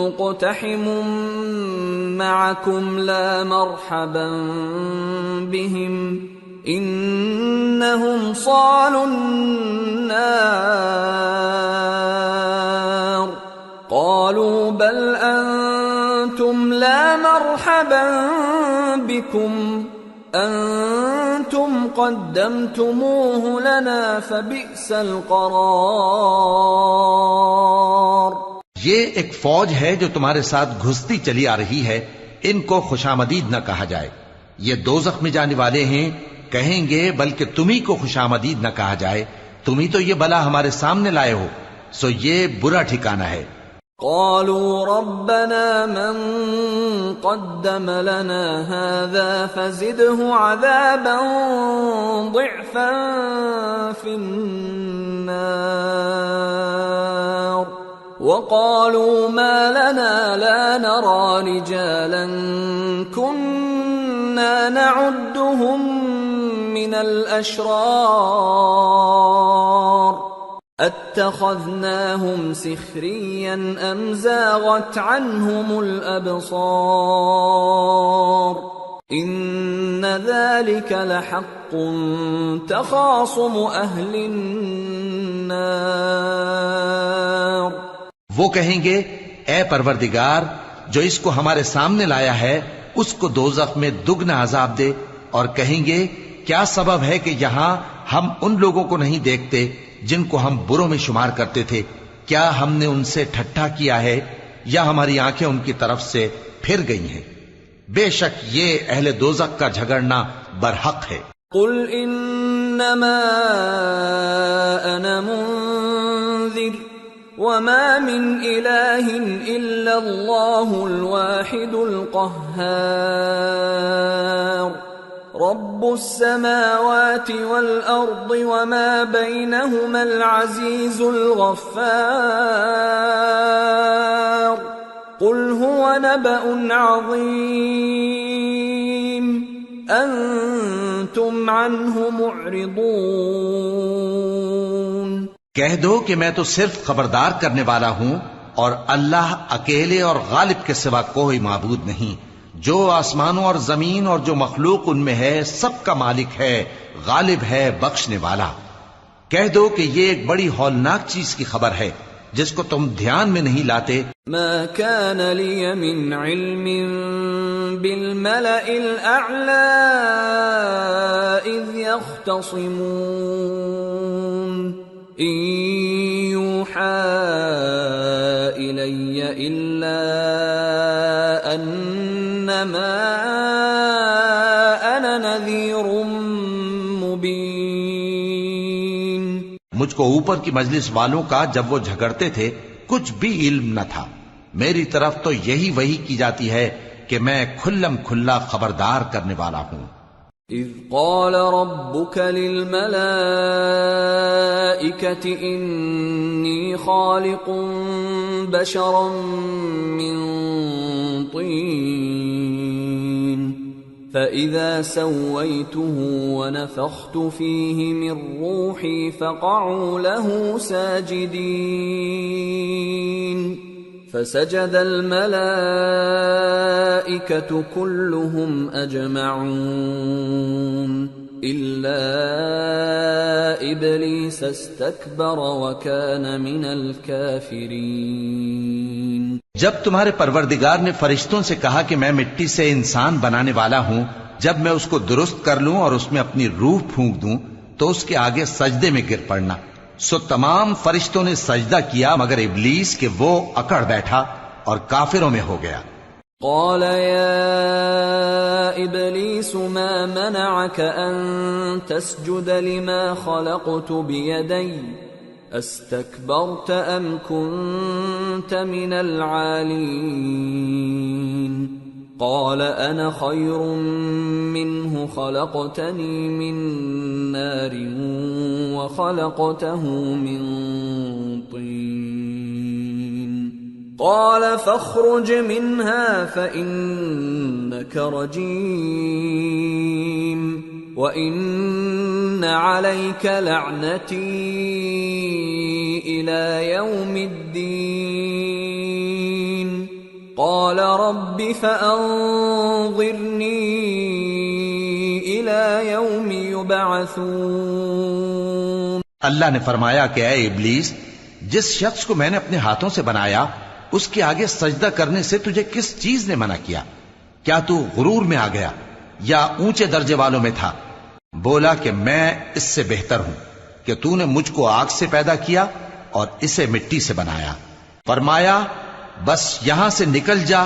مقتحم معكم لا مرحبا بهم انهم صالوا النار. قالوا بل انتم لا مرحبا بكم انتم قدمتموه لنا فبئس القرار. یہ ایک فوج ہے جو تمہارے ساتھ گھستی چلی آ رہی ہے، ان کو خوشامدید نہ کہا جائے. یہ دوزخ میں جانے والے ہیں، کہیں گے بلکہ تمہیں کو خوشامدید نہ کہا جائے، تمہیں تو یہ بلا ہمارے سامنے لائے ہو، سو یہ برا ٹھکانہ ہے. قالوا ربنا من قدم لنا هذا فزده عذابا ضعفا في النار. وقالوا ما لنا لا نرى رجالا كنا نعدهم من الأشرار اتخذناهم سخريا ام زاغت عنهم الابصار. ان ذلك لحق تخاصم اهل النار. وہ کہیں گے اے پروردگار جو اس کو ہمارے سامنے لایا ہے اس کو دوزخ میں دگنا عذاب دے. اور کہیں گے کیا سبب ہے کہ یہاں ہم ان لوگوں کو نہیں دیکھتے جن کو ہم بروں میں شمار کرتے تھے؟ کیا ہم نے ان سے ٹھٹھا کیا ہے یا ہماری آنکھیں ان کی طرف سے پھر گئی ہیں؟ بے شک یہ اہل دوزخ کا جھگڑنا برحق ہے. قل انما انا منذر وما من الہ الا اللہ الواحد القہار. رب السماوات والأرض وما بينهما العزيز الغفار قل هو نبأ عظيم أنتم عنه معرضون۔ کہہ دو کہ میں تو صرف خبردار کرنے والا ہوں، اور اللہ اکیلے اور غالب کے سوا کوئی معبود نہیں، جو آسمانوں اور زمین اور جو مخلوق ان میں ہے سب کا مالک ہے، غالب ہے، بخشنے والا۔ کہہ دو کہ یہ ایک بڑی ہولناک چیز کی خبر ہے جس کو تم دھیان میں نہیں لاتے۔ ما كان لي من علم بالملأ الأعلى إذ يختصمون إن يوحى إلي إلا أنما أنا نذير مبين۔ مجھ کو اوپر کی مجلس والوں کا جب وہ جھگڑتے تھے کچھ بھی علم نہ تھا، میری طرف تو یہی وحی کی جاتی ہے کہ میں کھلم کھلا خبردار کرنے والا ہوں۔ اذ قال ربك للملائكة انی خالق بشرا من طین فإذا سويته ونفخت فيه من روحي فقعوا له ساجدين فسجد الملائكة كلهم أجمعون إلا إبليس استكبر وكان من الكافرين۔ جب تمہارے پروردگار نے فرشتوں سے کہا کہ میں مٹی سے انسان بنانے والا ہوں، جب میں اس کو درست کر لوں اور اس میں اپنی روح پھونک دوں تو اس کے آگے سجدے میں گر پڑنا، سو تمام فرشتوں نے سجدہ کیا مگر ابلیس کہ وہ اکڑ بیٹھا اور کافروں میں ہو گیا۔ قال يا إبليس ما منعك أن تسجد لما خلقت بيدي استكبرت أم كنت من العالين؟ قال أنا خير منه خلقتني من نار وخلقته من طين قال فاخرج منها فإنك رجيم وإن عليك لعنتي إلى يوم الدين قال رب فأنظرني إلى يوم يبعثون۔ اللہ نے فرمایا کہ اے ابلیس، جس شخص کو میں نے اپنے ہاتھوں سے بنایا اس کے آگے سجدہ کرنے سے تجھے کس چیز نے منع کیا؟ کیا تو غرور میں آ گیا یا اونچے درجے والوں میں تھا؟ بولا کہ میں اس سے بہتر ہوں کہ تو نے مجھ کو آگ سے پیدا کیا اور اسے مٹی سے بنایا۔ فرمایا بس یہاں سے نکل جا،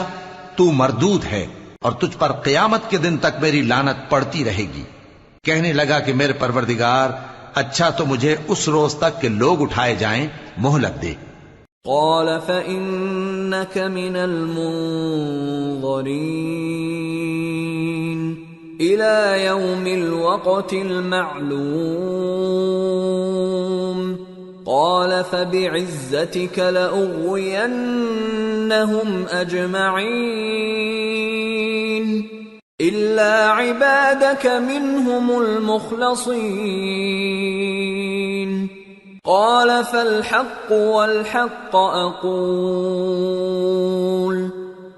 تو مردود ہے اور تجھ پر قیامت کے دن تک میری لعنت پڑتی رہے گی۔ کہنے لگا کہ میرے پروردگار، اچھا تو مجھے اس روز تک کہ لوگ اٹھائے جائیں مہلت دے۔ قال فإنك من المنظرين إلى يوم الوقت المعلوم قال فبعزتك لأغوينهم أجمعين إلا عبادك منهم المخلصين قال فالحق والحق أقول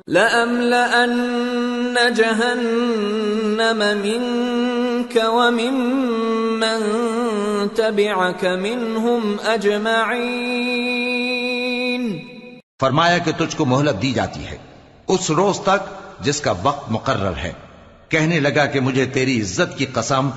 لأملأن جهنم منك وممن تبعك منهم أجمعين۔ فرمایا کہ تجھ کو مہلت دی جاتی ہے اس روز تک جس کا وقت مقرر ہے۔ کہنے لگا کہ مجھے تیری عزت کی قسم،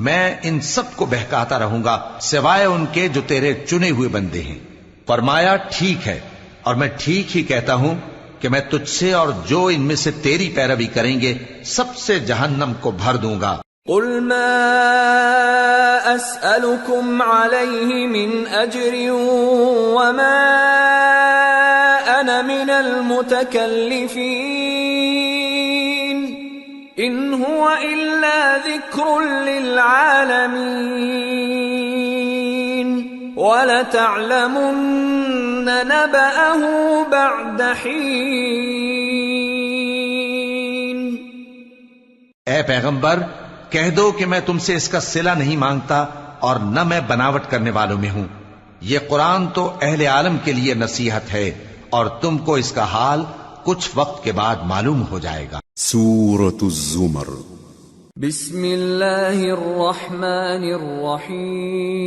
میں ان سب کو بہکاتا رہوں گا سوائے ان کے جو تیرے چنے ہوئے بندے ہیں۔ فرمایا ٹھیک ہے، اور میں ٹھیک ہی کہتا ہوں کہ میں تجھ سے اور جو ان میں سے تیری پیروی کریں گے سب سے جہنم کو بھر دوں گا۔ قل ما اسألكم عليه من اجر وما انا من المتكلفين ان هو الا ذکر للعالمین وَلَتَعْلَمُنَّ نَبَأَهُ بَعْدَ حِينٍ۔ اے پیغمبر کہہ دو کہ میں تم سے اس کا صلہ نہیں مانگتا اور نہ میں بناوٹ کرنے والوں میں ہوں۔ یہ قرآن تو اہل عالم کے لیے نصیحت ہے اور تم کو اس کا حال کچھ وقت کے بعد معلوم ہو جائے گا۔ سورة الزمر۔ بسم اللہ الرحمن الرحیم۔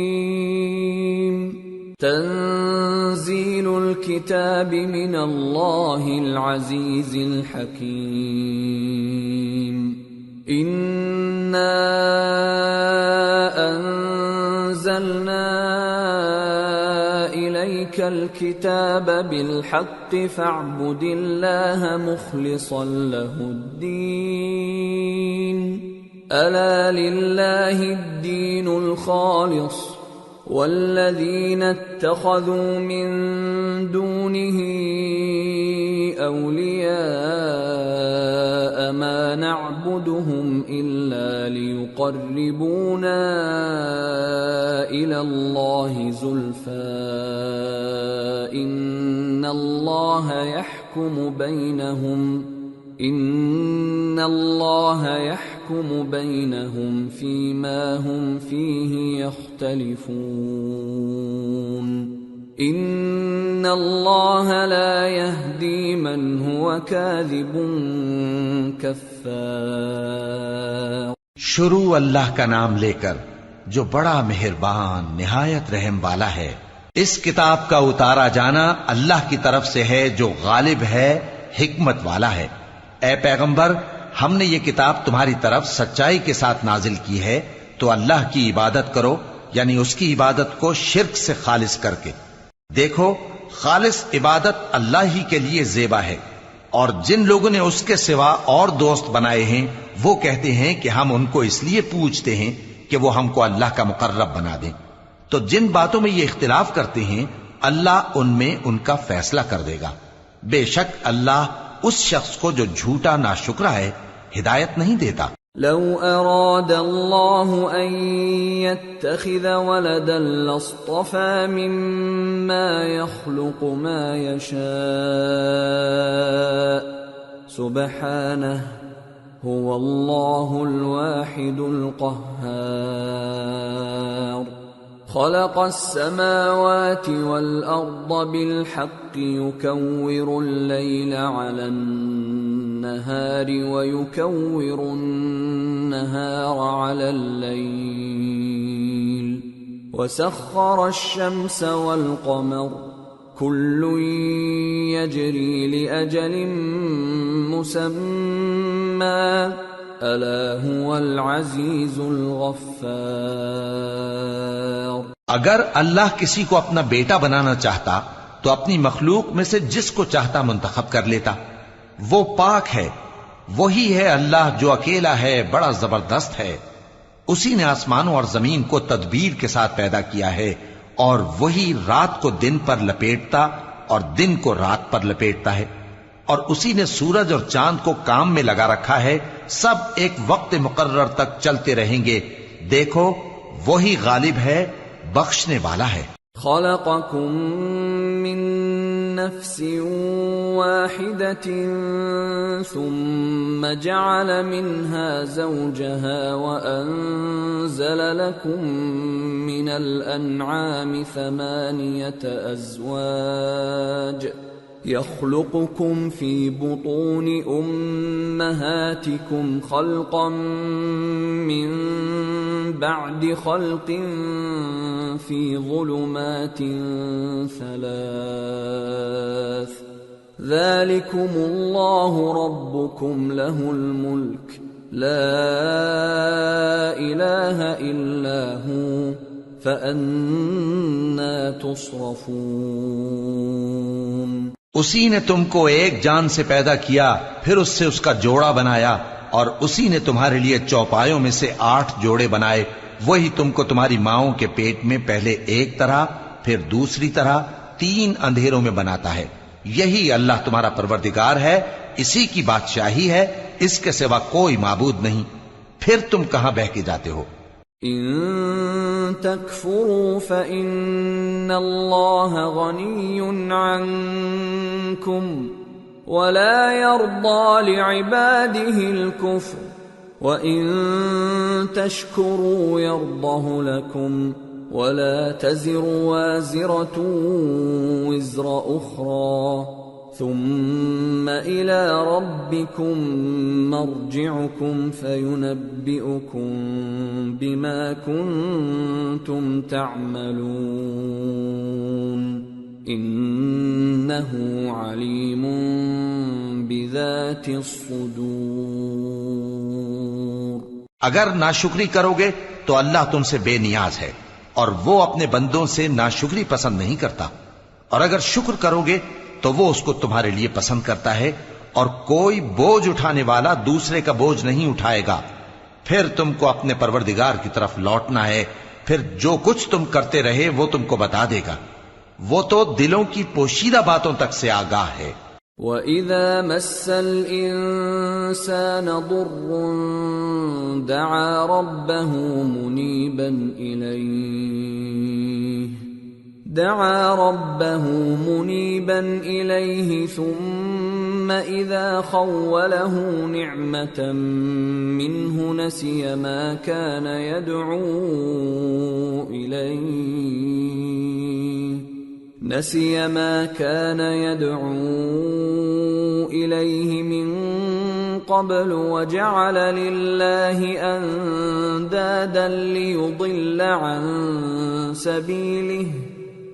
تنزیل الکتاب من اللہ العزیز الحکیم۔ انا انزلنا الیک الکتاب بالحق فاعبد اللہ مخلصا له الدین۔ الا للہ الدین الخالص والذین اتخذوا من دونه اولیاء ما نعبدهم الا ليقربونا الى الله زلفى ان الله يحكم بينهم فيما هم فيه يختلفون ان الله لا يهدي من هو كاذب كفار۔ شروع اللہ کا نام لے کر جو بڑا مہربان نہایت رحم والا ہے۔ اس کتاب کا اتارا جانا اللہ کی طرف سے ہے جو غالب ہے حکمت والا ہے۔ اے پیغمبر ہم نے یہ کتاب تمہاری طرف سچائی کے ساتھ نازل کی ہے تو اللہ کی عبادت کرو، یعنی اس کی عبادت کو شرک سے خالص کر کے۔ دیکھو خالص عبادت اللہ ہی کے لیے زیبا ہے، اور جن لوگوں نے اس کے سوا اور دوست بنائے ہیں وہ کہتے ہیں کہ ہم ان کو اس لیے پوچھتے ہیں کہ وہ ہم کو اللہ کا مقرب بنا دیں۔ تو جن باتوں میں یہ اختلاف کرتے ہیں اللہ ان میں ان کا فیصلہ کر دے گا۔ بے شک اللہ اس شخص کو جو جھوٹا ناشکرا ہے ہدایت نہیں دیتا۔ لو اراد اللہ ان يتخذ ولدا لاصطفى مما يخلق ما يشاء سبحانه هو اللہ الواحد القہار۔ خلق السماوات والأرض بالحق يكور الليل على النهار ويكور النهار على الليل وسخر الشمس والقمر كل يجري لأجل مسمى الا هو العزیز الغفار۔ اگر اللہ کسی کو اپنا بیٹا بنانا چاہتا تو اپنی مخلوق میں سے جس کو چاہتا منتخب کر لیتا۔ وہ پاک ہے، وہی ہے اللہ جو اکیلا ہے، بڑا زبردست ہے۔ اسی نے آسمانوں اور زمین کو تدبیر کے ساتھ پیدا کیا ہے، اور وہی رات کو دن پر لپیٹتا اور دن کو رات پر لپیٹتا ہے، اور اسی نے سورج اور چاند کو کام میں لگا رکھا ہے، سب ایک وقت مقرر تک چلتے رہیں گے۔ دیکھو وہی غالب ہے، بخشنے والا ہے۔ خلقکم من نفس واحدة ثم جعل منها زوجها وأنزل لكم من الأنعام 8 أزواج يخلقكم في بطون أمهاتكم خلقا من بعد خلق في ظلمات 3 ذلكم الله ربكم له الملك لا إله إلا هو فأنا تصرفون۔ اسی نے تم کو ایک جان سے پیدا کیا، پھر اس سے اس کا جوڑا بنایا، اور اسی نے تمہارے لیے چوپایوں میں سے 8 جوڑے بنائے۔ وہی تم کو تمہاری ماؤں کے پیٹ میں پہلے ایک طرح پھر دوسری طرح 3 اندھیروں میں بناتا ہے۔ یہی اللہ تمہارا پروردگار ہے اسی کی بادشاہی ہے، اس کے سوا کوئی معبود نہیں، پھر تم کہاں بہ کے جاتے ہو؟ ان تکفروا فإن اللہ غنی عنکم ولا يرضى لعباده الكفر وَإِن تَشْكُرُوا يَرْضَهُ لَكُمْ وَلَا تَزِرُ وَازِرَةٌ وِزْرَ أُخْرَى ثُمَّ إِلَى رَبِّكُمْ مَرْجِعُكُمْ فَيُنَبِّئُكُمْ بِمَا كُنْتُمْ تَعْمَلُونَ إِنَّهُ عَلِيمٌ بِذَاتِ الصُّدُورِ۔ اگر ناشکری کرو گے تو اللہ تم سے بے نیاز ہے اور وہ اپنے بندوں سے ناشکری پسند نہیں کرتا، اور اگر شکر کرو گے تو وہ اس کو تمہارے لیے پسند کرتا ہے، اور کوئی بوجھ اٹھانے والا دوسرے کا بوجھ نہیں اٹھائے گا۔ پھر تم کو اپنے پروردگار کی طرف لوٹنا ہے، پھر جو کچھ تم کرتے رہے وہ تم کو بتا دے گا، وہ تو دلوں کی پوشیدہ باتوں تک سے آگاہ ہے۔ وَإِذَا مَسَّ الْإِنسَانَ ضُرٌّ دَعَا رَبَّهُ مُنِيبًا إِلَيْهِ ثُمَّ إِذَا خَوَّلَهُ نِعْمَةً مِّنْهُ نَسِيَ مَا كَانَ يَدْعُو إِلَيْهِ مِن قَبْلُ وَجَعَلَ لِلَّهِ أَندَادًا لِيُضِلَّ عَن سَبِيلِهِ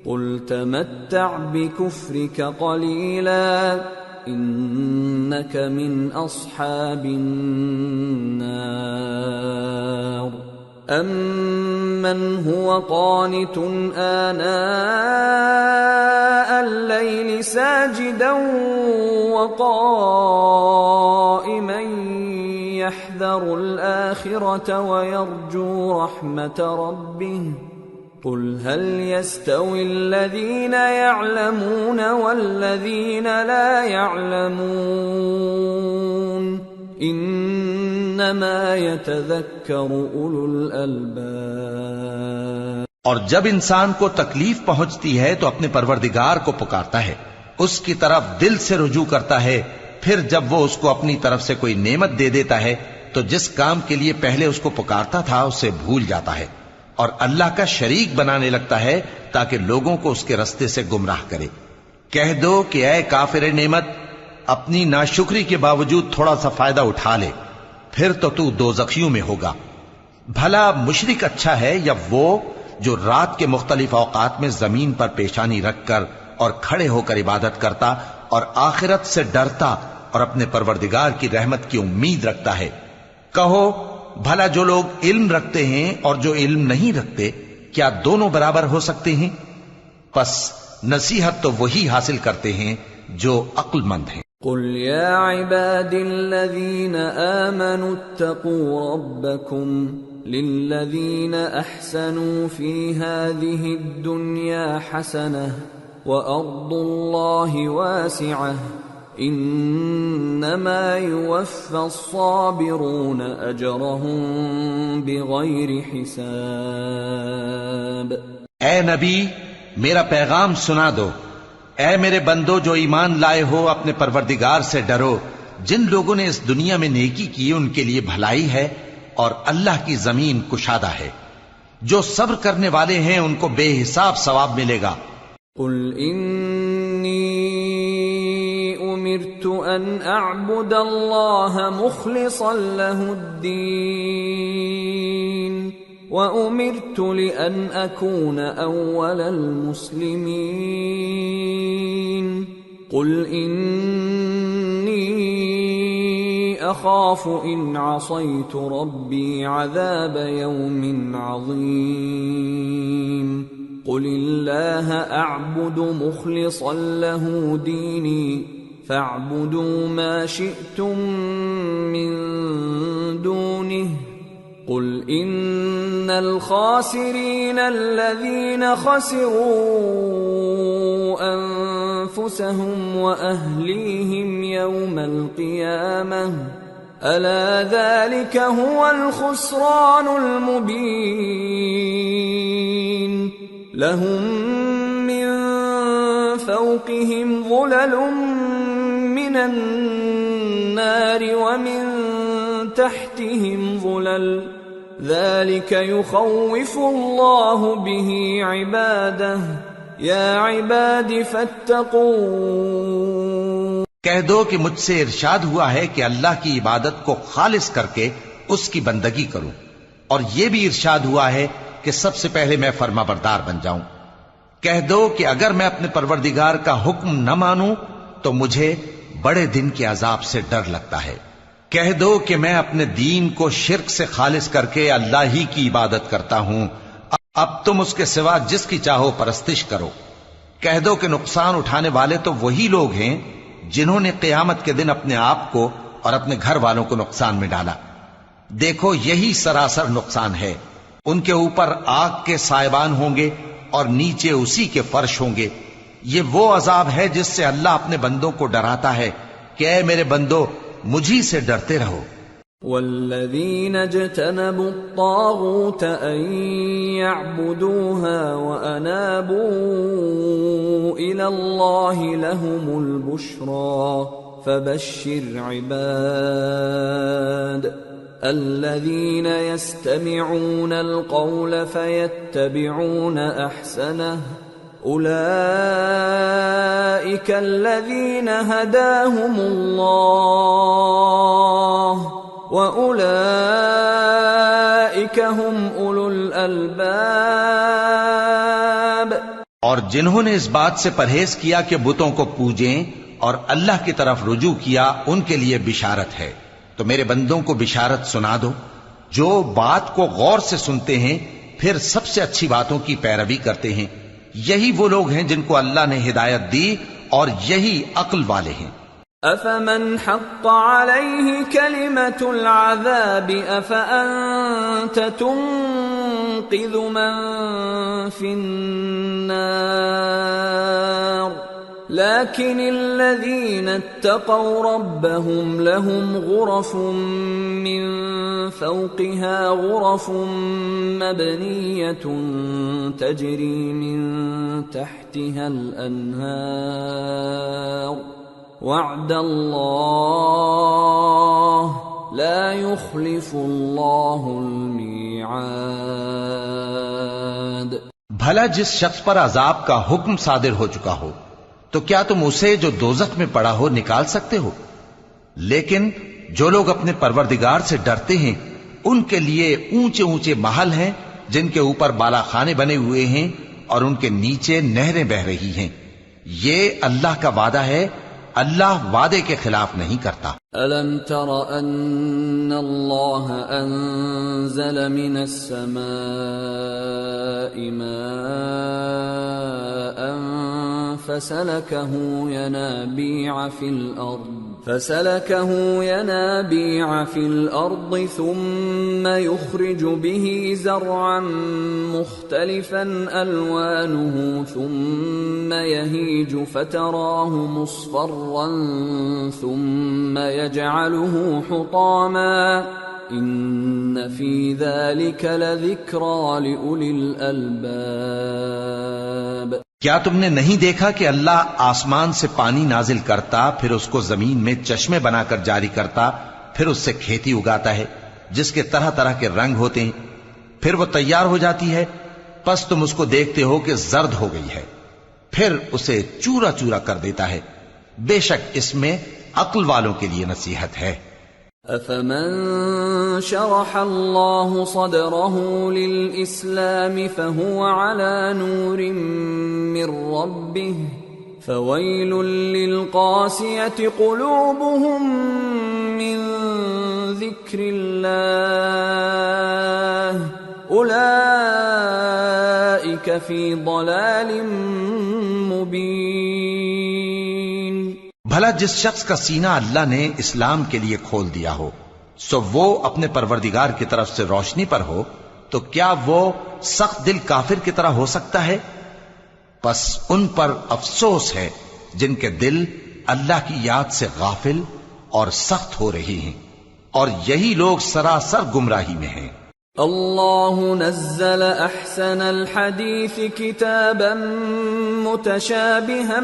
قُلْ تَمَتَّعْ بِكُفْرِكَ قَلِيلًا إِنَّكَ مِنْ أَصْحَابِ النَّارِ أَمَّنْ هُوَ قَانِتٌ آنَاءَ اللَّيْلِ سَاجِدًا وَقَائِمًا يَحْذَرُ الْآخِرَةَ وَيَرْجُو رَحْمَةَ رَبِّهِ قُلْ هَلْ يَسْتَوِي الَّذِينَ يَعْلَمُونَ وَالَّذِينَ لَا يَعْلَمُونَ انما يتذکر اولو الالباب۔ اور جب انسان کو تکلیف پہنچتی ہے تو اپنے پروردگار کو پکارتا ہے، اس کی طرف دل سے رجوع کرتا ہے، پھر جب وہ اس کو اپنی طرف سے کوئی نعمت دے دیتا ہے تو جس کام کے لیے پہلے اس کو پکارتا تھا اسے بھول جاتا ہے اور اللہ کا شریک بنانے لگتا ہے تاکہ لوگوں کو اس کے رستے سے گمراہ کرے۔ کہہ دو کہ اے کافر نعمت، اپنی ناشکری کے باوجود تھوڑا سا فائدہ اٹھا لے، پھر تو دوزخیوں میں ہوگا۔ بھلا مشرک اچھا ہے یا وہ جو رات کے مختلف اوقات میں زمین پر پیشانی رکھ کر اور کھڑے ہو کر عبادت کرتا اور آخرت سے ڈرتا اور اپنے پروردگار کی رحمت کی امید رکھتا ہے؟ کہو بھلا جو لوگ علم رکھتے ہیں اور جو علم نہیں رکھتے، کیا دونوں برابر ہو سکتے ہیں؟ پس نصیحت تو وہی حاصل کرتے ہیں جو عقل مند ہیں۔ قل يا عباد الذين آمنوا اتقوا ربكم للذين أحسنوا في هذه الدنيا حسنة وأرض الله واسعة إنما يوفى الصابرون أجرهم بغير حساب۔ اے نبی، میرا پیغام سنا دو۔ اے میرے بندو جو ایمان لائے ہو، اپنے پروردگار سے ڈرو۔ جن لوگوں نے اس دنیا میں نیکی کی ان کے لیے بھلائی ہے اور اللہ کی زمین کشادہ ہے۔ جو صبر کرنے والے ہیں ان کو بے حساب ثواب ملے گا۔ قل انی امرت ان اعبد اللہ مخلصا له الدین وَأُمِرْتُ لِأَنْ أَكُونَ أَوَّلَ الْمُسْلِمِينَ قُلْ إِنِّي أَخَافُ إِنْ عَصَيْتُ رَبِّي عَذَابَ يَوْمٍ عَظِيمٍ قُلِ اللَّهَ أَعْبُدُ مُخْلِصًا لَهُ دِينِي فَاعْبُدُوا مَا شِئْتُم مِّن دُونِهِ قل ان الخاسرین الذین خسروا أنفسهم وأهليهم يوم القيامة ألا ذلك هو الخسران المبين لهم من فوقهم ظلل من النار ومن تحتهم ظلل ذلك يخوف الله به عباده يا عباد فاتقون کہہ دو کہ مجھ سے ارشاد ہوا ہے کہ اللہ کی عبادت کو خالص کر کے اس کی بندگی کروں، اور یہ بھی ارشاد ہوا ہے کہ سب سے پہلے میں فرما بردار بن جاؤں۔ کہہ دو کہ اگر میں اپنے پروردگار کا حکم نہ مانوں تو مجھے بڑے دن کے عذاب سے ڈر لگتا ہے۔ کہہ دو کہ میں اپنے دین کو شرک سے خالص کر کے اللہ ہی کی عبادت کرتا ہوں، اب تم اس کے سوا جس کی چاہو پرستش کرو۔ کہہ دو کہ نقصان اٹھانے والے تو وہی لوگ ہیں جنہوں نے قیامت کے دن اپنے آپ کو اور اپنے گھر والوں کو نقصان میں ڈالا۔ دیکھو یہی سراسر نقصان ہے، ان کے اوپر آگ کے سائبان ہوں گے اور نیچے اسی کے فرش ہوں گے۔ یہ وہ عذاب ہے جس سے اللہ اپنے بندوں کو ڈراتا ہے کہ اے میرے بندو مجھی سے ڈرتے رہو۔ والذین اجتنبوا الطاغوت ان يعبدوها وانابوا الى اللہ لهم البشرى فبشر عباد الذين يستمعون القول فيتبعون احسنه اولئك الذين هداهم الله وَأُولَئِكَ هُمْ أُولُو الْأَلْبَابِ اور جنہوں نے اس بات سے پرہیز کیا کہ بتوں کو پوجیں اور اللہ کی طرف رجوع کیا ان کے لیے بشارت ہے۔ تو میرے بندوں کو بشارت سنا دو جو بات کو غور سے سنتے ہیں پھر سب سے اچھی باتوں کی پیروی کرتے ہیں، یہی وہ لوگ ہیں جن کو اللہ نے ہدایت دی اور یہی عقل والے ہیں۔ أَفَمَنْ حَقَّ عَلَيْهِ كَلِمَةُ الْعَذَابِ أَفَأَنْتَ تُنْقِذُ مَنْ فِي النَّارِ لَكِنِ الَّذِينَ اتَّقَوْا رَبَّهُمْ لَهُمْ غُرَفٌ مِّنْ فَوْقِهَا غُرَفٌ مَبْنِيَّةٌ تَجْرِي مِنْ تَحْتِهَا الْأَنْهَارُ وعد اللہ لا يخلف اللہ المیعاد۔ بھلا جس شخص پر عذاب کا حکم صادر ہو چکا ہو تو کیا تم اسے جو دوزخ میں پڑا ہو نکال سکتے ہو؟ لیکن جو لوگ اپنے پروردگار سے ڈرتے ہیں ان کے لیے اونچے اونچے محل ہیں جن کے اوپر بالا خانے بنے ہوئے ہیں اور ان کے نیچے نہریں بہ رہی ہیں۔ یہ اللہ کا وعدہ ہے، اللہ وعدے کے خلاف نہیں کرتا۔ أَلَمْ تَرَ أَنَّ اللَّهَ أَنزَلَ مِنَ السَّمَاءِ مَاءً فَسَلَكَهُ يَنَابِيعَ فِي الْأَرْضِ ثُمَّ يُخْرِجُ بِهِ زَرْعًا مُخْتَلِفًا أَلْوَانُهُ ثُمَّ يَهِيجُ فَتَرَاهُ مُصْفَرًّا ثُمَّ يَجْعَلُهُ حُطَامًا إِنَّ فِي ذَلِكَ لَذِكْرَى لِأُولِي الْأَلْبَابِ۔ کیا تم نے نہیں دیکھا کہ اللہ آسمان سے پانی نازل کرتا پھر اس کو زمین میں چشمے بنا کر جاری کرتا پھر اس سے کھیتی اگاتا ہے جس کے طرح طرح کے رنگ ہوتے ہیں، پھر وہ تیار ہو جاتی ہے، پس تم اس کو دیکھتے ہو کہ زرد ہو گئی ہے، پھر اسے چورا چورا کر دیتا ہے۔ بے شک اس میں عقل والوں کے لیے نصیحت ہے۔ أَفَمَنْ شَرَحَ اللَّهُ صَدْرَهُ لِلْإِسْلَامِ فَهُوَ عَلَى نُورٍ مِّن رَّبِّهِ فَوَيْلٌ لِّلْقَاسِيَةِ قُلُوبُهُم مِّن ذِكْرِ اللَّهِ أُولَئِكَ فِي ضَلَالٍ مُّبِينٍ۔ بھلا جس شخص کا سینہ اللہ نے اسلام کے لیے کھول دیا ہو سو وہ اپنے پروردگار کی طرف سے روشنی پر ہو تو کیا وہ سخت دل کافر کی طرح ہو سکتا ہے؟ پس ان پر افسوس ہے جن کے دل اللہ کی یاد سے غافل اور سخت ہو رہی ہیں، اور یہی لوگ سراسر گمراہی میں ہیں۔ اللہ نزل احسن الحدیث کتابا متشابہا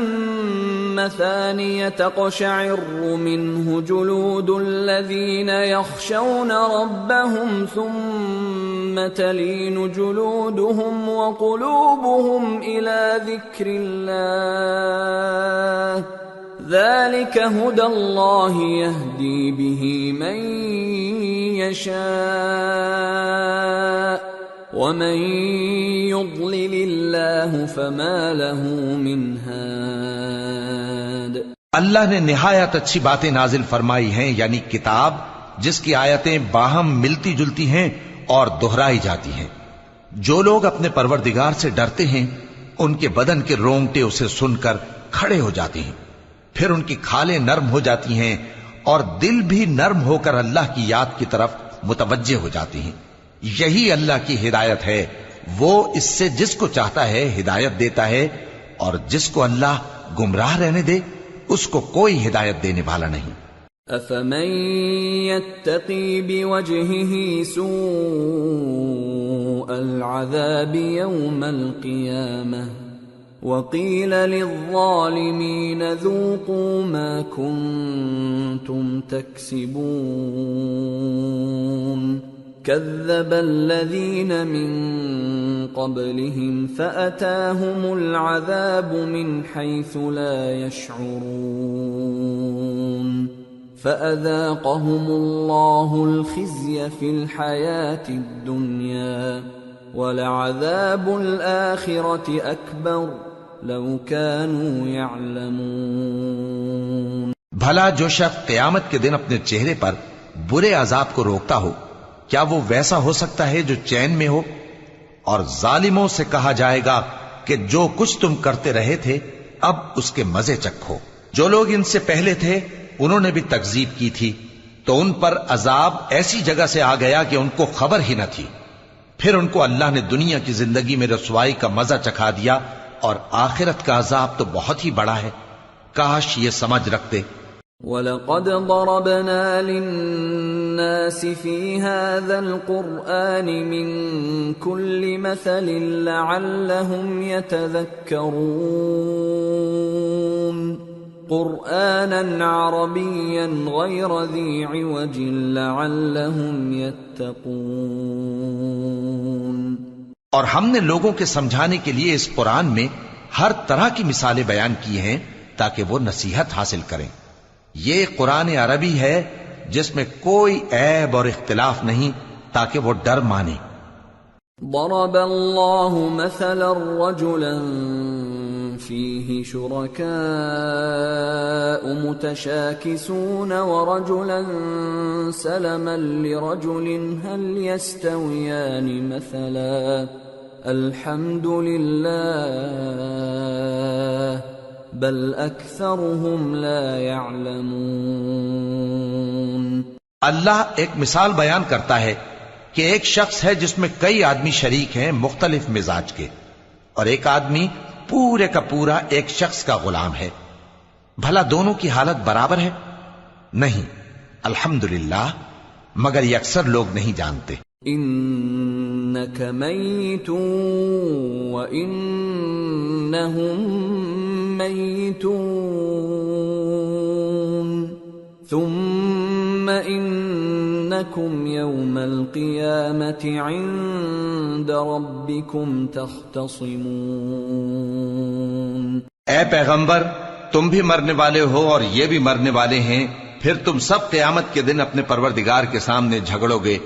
مثانیہ تقشعر منہ جلود الذین یخشون ربهم ثم تلین جلودهم وقلوبهم الى ذکر اللہ ذلك هدى الله يهدي به من يشاء ومن يضلل الله فما له من هاد۔ اللہ نے نہایت اچھی باتیں نازل فرمائی ہیں، یعنی کتاب جس کی آیتیں باہم ملتی جلتی ہیں اور دہرائی جاتی ہیں۔ جو لوگ اپنے پروردگار سے ڈرتے ہیں ان کے بدن کے رونگٹے اسے سن کر کھڑے ہو جاتے ہیں، پھر ان کی کھالیں نرم ہو جاتی ہیں اور دل بھی نرم ہو کر اللہ کی یاد کی طرف متوجہ ہو جاتی ہیں۔ یہی اللہ کی ہدایت ہے، وہ اس سے جس کو چاہتا ہے ہدایت دیتا ہے، اور جس کو اللہ گمراہ رہنے دے اس کو کوئی ہدایت دینے والا نہیں۔ افمن يتقي بوجهه سوء العذاب يوم القيامة وقيل للظالمين ذوقوا ما كنتم تكسبون كذب الذين من قبلهم فأتاهم العذاب من حيث لا يشعرون فأذاقهم الله الخزي في الحياة الدنيا وَلَعَذَابُ الْآخِرَةِ أَكْبَرُ لَوْ كَانُوا يَعْلَمُونَ۔ بھلا جو شخص قیامت کے دن اپنے چہرے پر برے عذاب کو روکتا ہو، کیا وہ ویسا ہو سکتا ہے جو چین میں ہو؟ اور ظالموں سے کہا جائے گا کہ جو کچھ تم کرتے رہے تھے اب اس کے مزے چکھو۔ جو لوگ ان سے پہلے تھے انہوں نے بھی تکذیب کی تھی، تو ان پر عذاب ایسی جگہ سے آ گیا کہ ان کو خبر ہی نہ تھی۔ پھر ان کو اللہ نے دنیا کی زندگی میں رسوائی کا مزہ چکھا دیا، اور آخرت کا عذاب تو بہت ہی بڑا ہے۔ کاش یہ سمجھ رکھتے۔ وَلَقَدْ ضَرَبْنَا لِلنَّاسِ فِي هَذَا الْقُرْآنِ مِنْ كُلِّ مَثَلٍ لَعَلَّهُمْ يَتَذَكَّرُونَ قرآنا عربيا غير ذي عوج لعلهم يتقون۔ اور ہم نے لوگوں کے سمجھانے کے لیے اس قرآن میں ہر طرح کی مثالیں بیان کی ہیں تاکہ وہ نصیحت حاصل کریں۔ یہ قرآن عربی ہے جس میں کوئی عیب اور اختلاف نہیں تاکہ وہ ڈر مانے۔ ضرب اللہ مثلا رجلا فيه شركاء متشاكسون ورجلا سلما لرجل هل يستويان مثلا الحمد لله بل أكثرهم لا يعلمون۔ اللہ ایک مثال بیان کرتا ہے کہ ایک شخص ہے جس میں کئی آدمی شریک ہیں مختلف مزاج کے، اور ایک آدمی پورے کا پورا ایک شخص کا غلام ہے، بھلا دونوں کی حالت برابر ہے؟ نہیں، الحمدللہ، مگر یہ اکثر لوگ نہیں جانتے۔ انک میت وانہم میتون ثم انکم یوم القیامت عند ربکم تختصمون۔ اے پیغمبر، تم بھی مرنے والے ہو اور یہ بھی مرنے والے ہیں، پھر تم سب قیامت کے دن اپنے پروردگار کے سامنے جھگڑو گے۔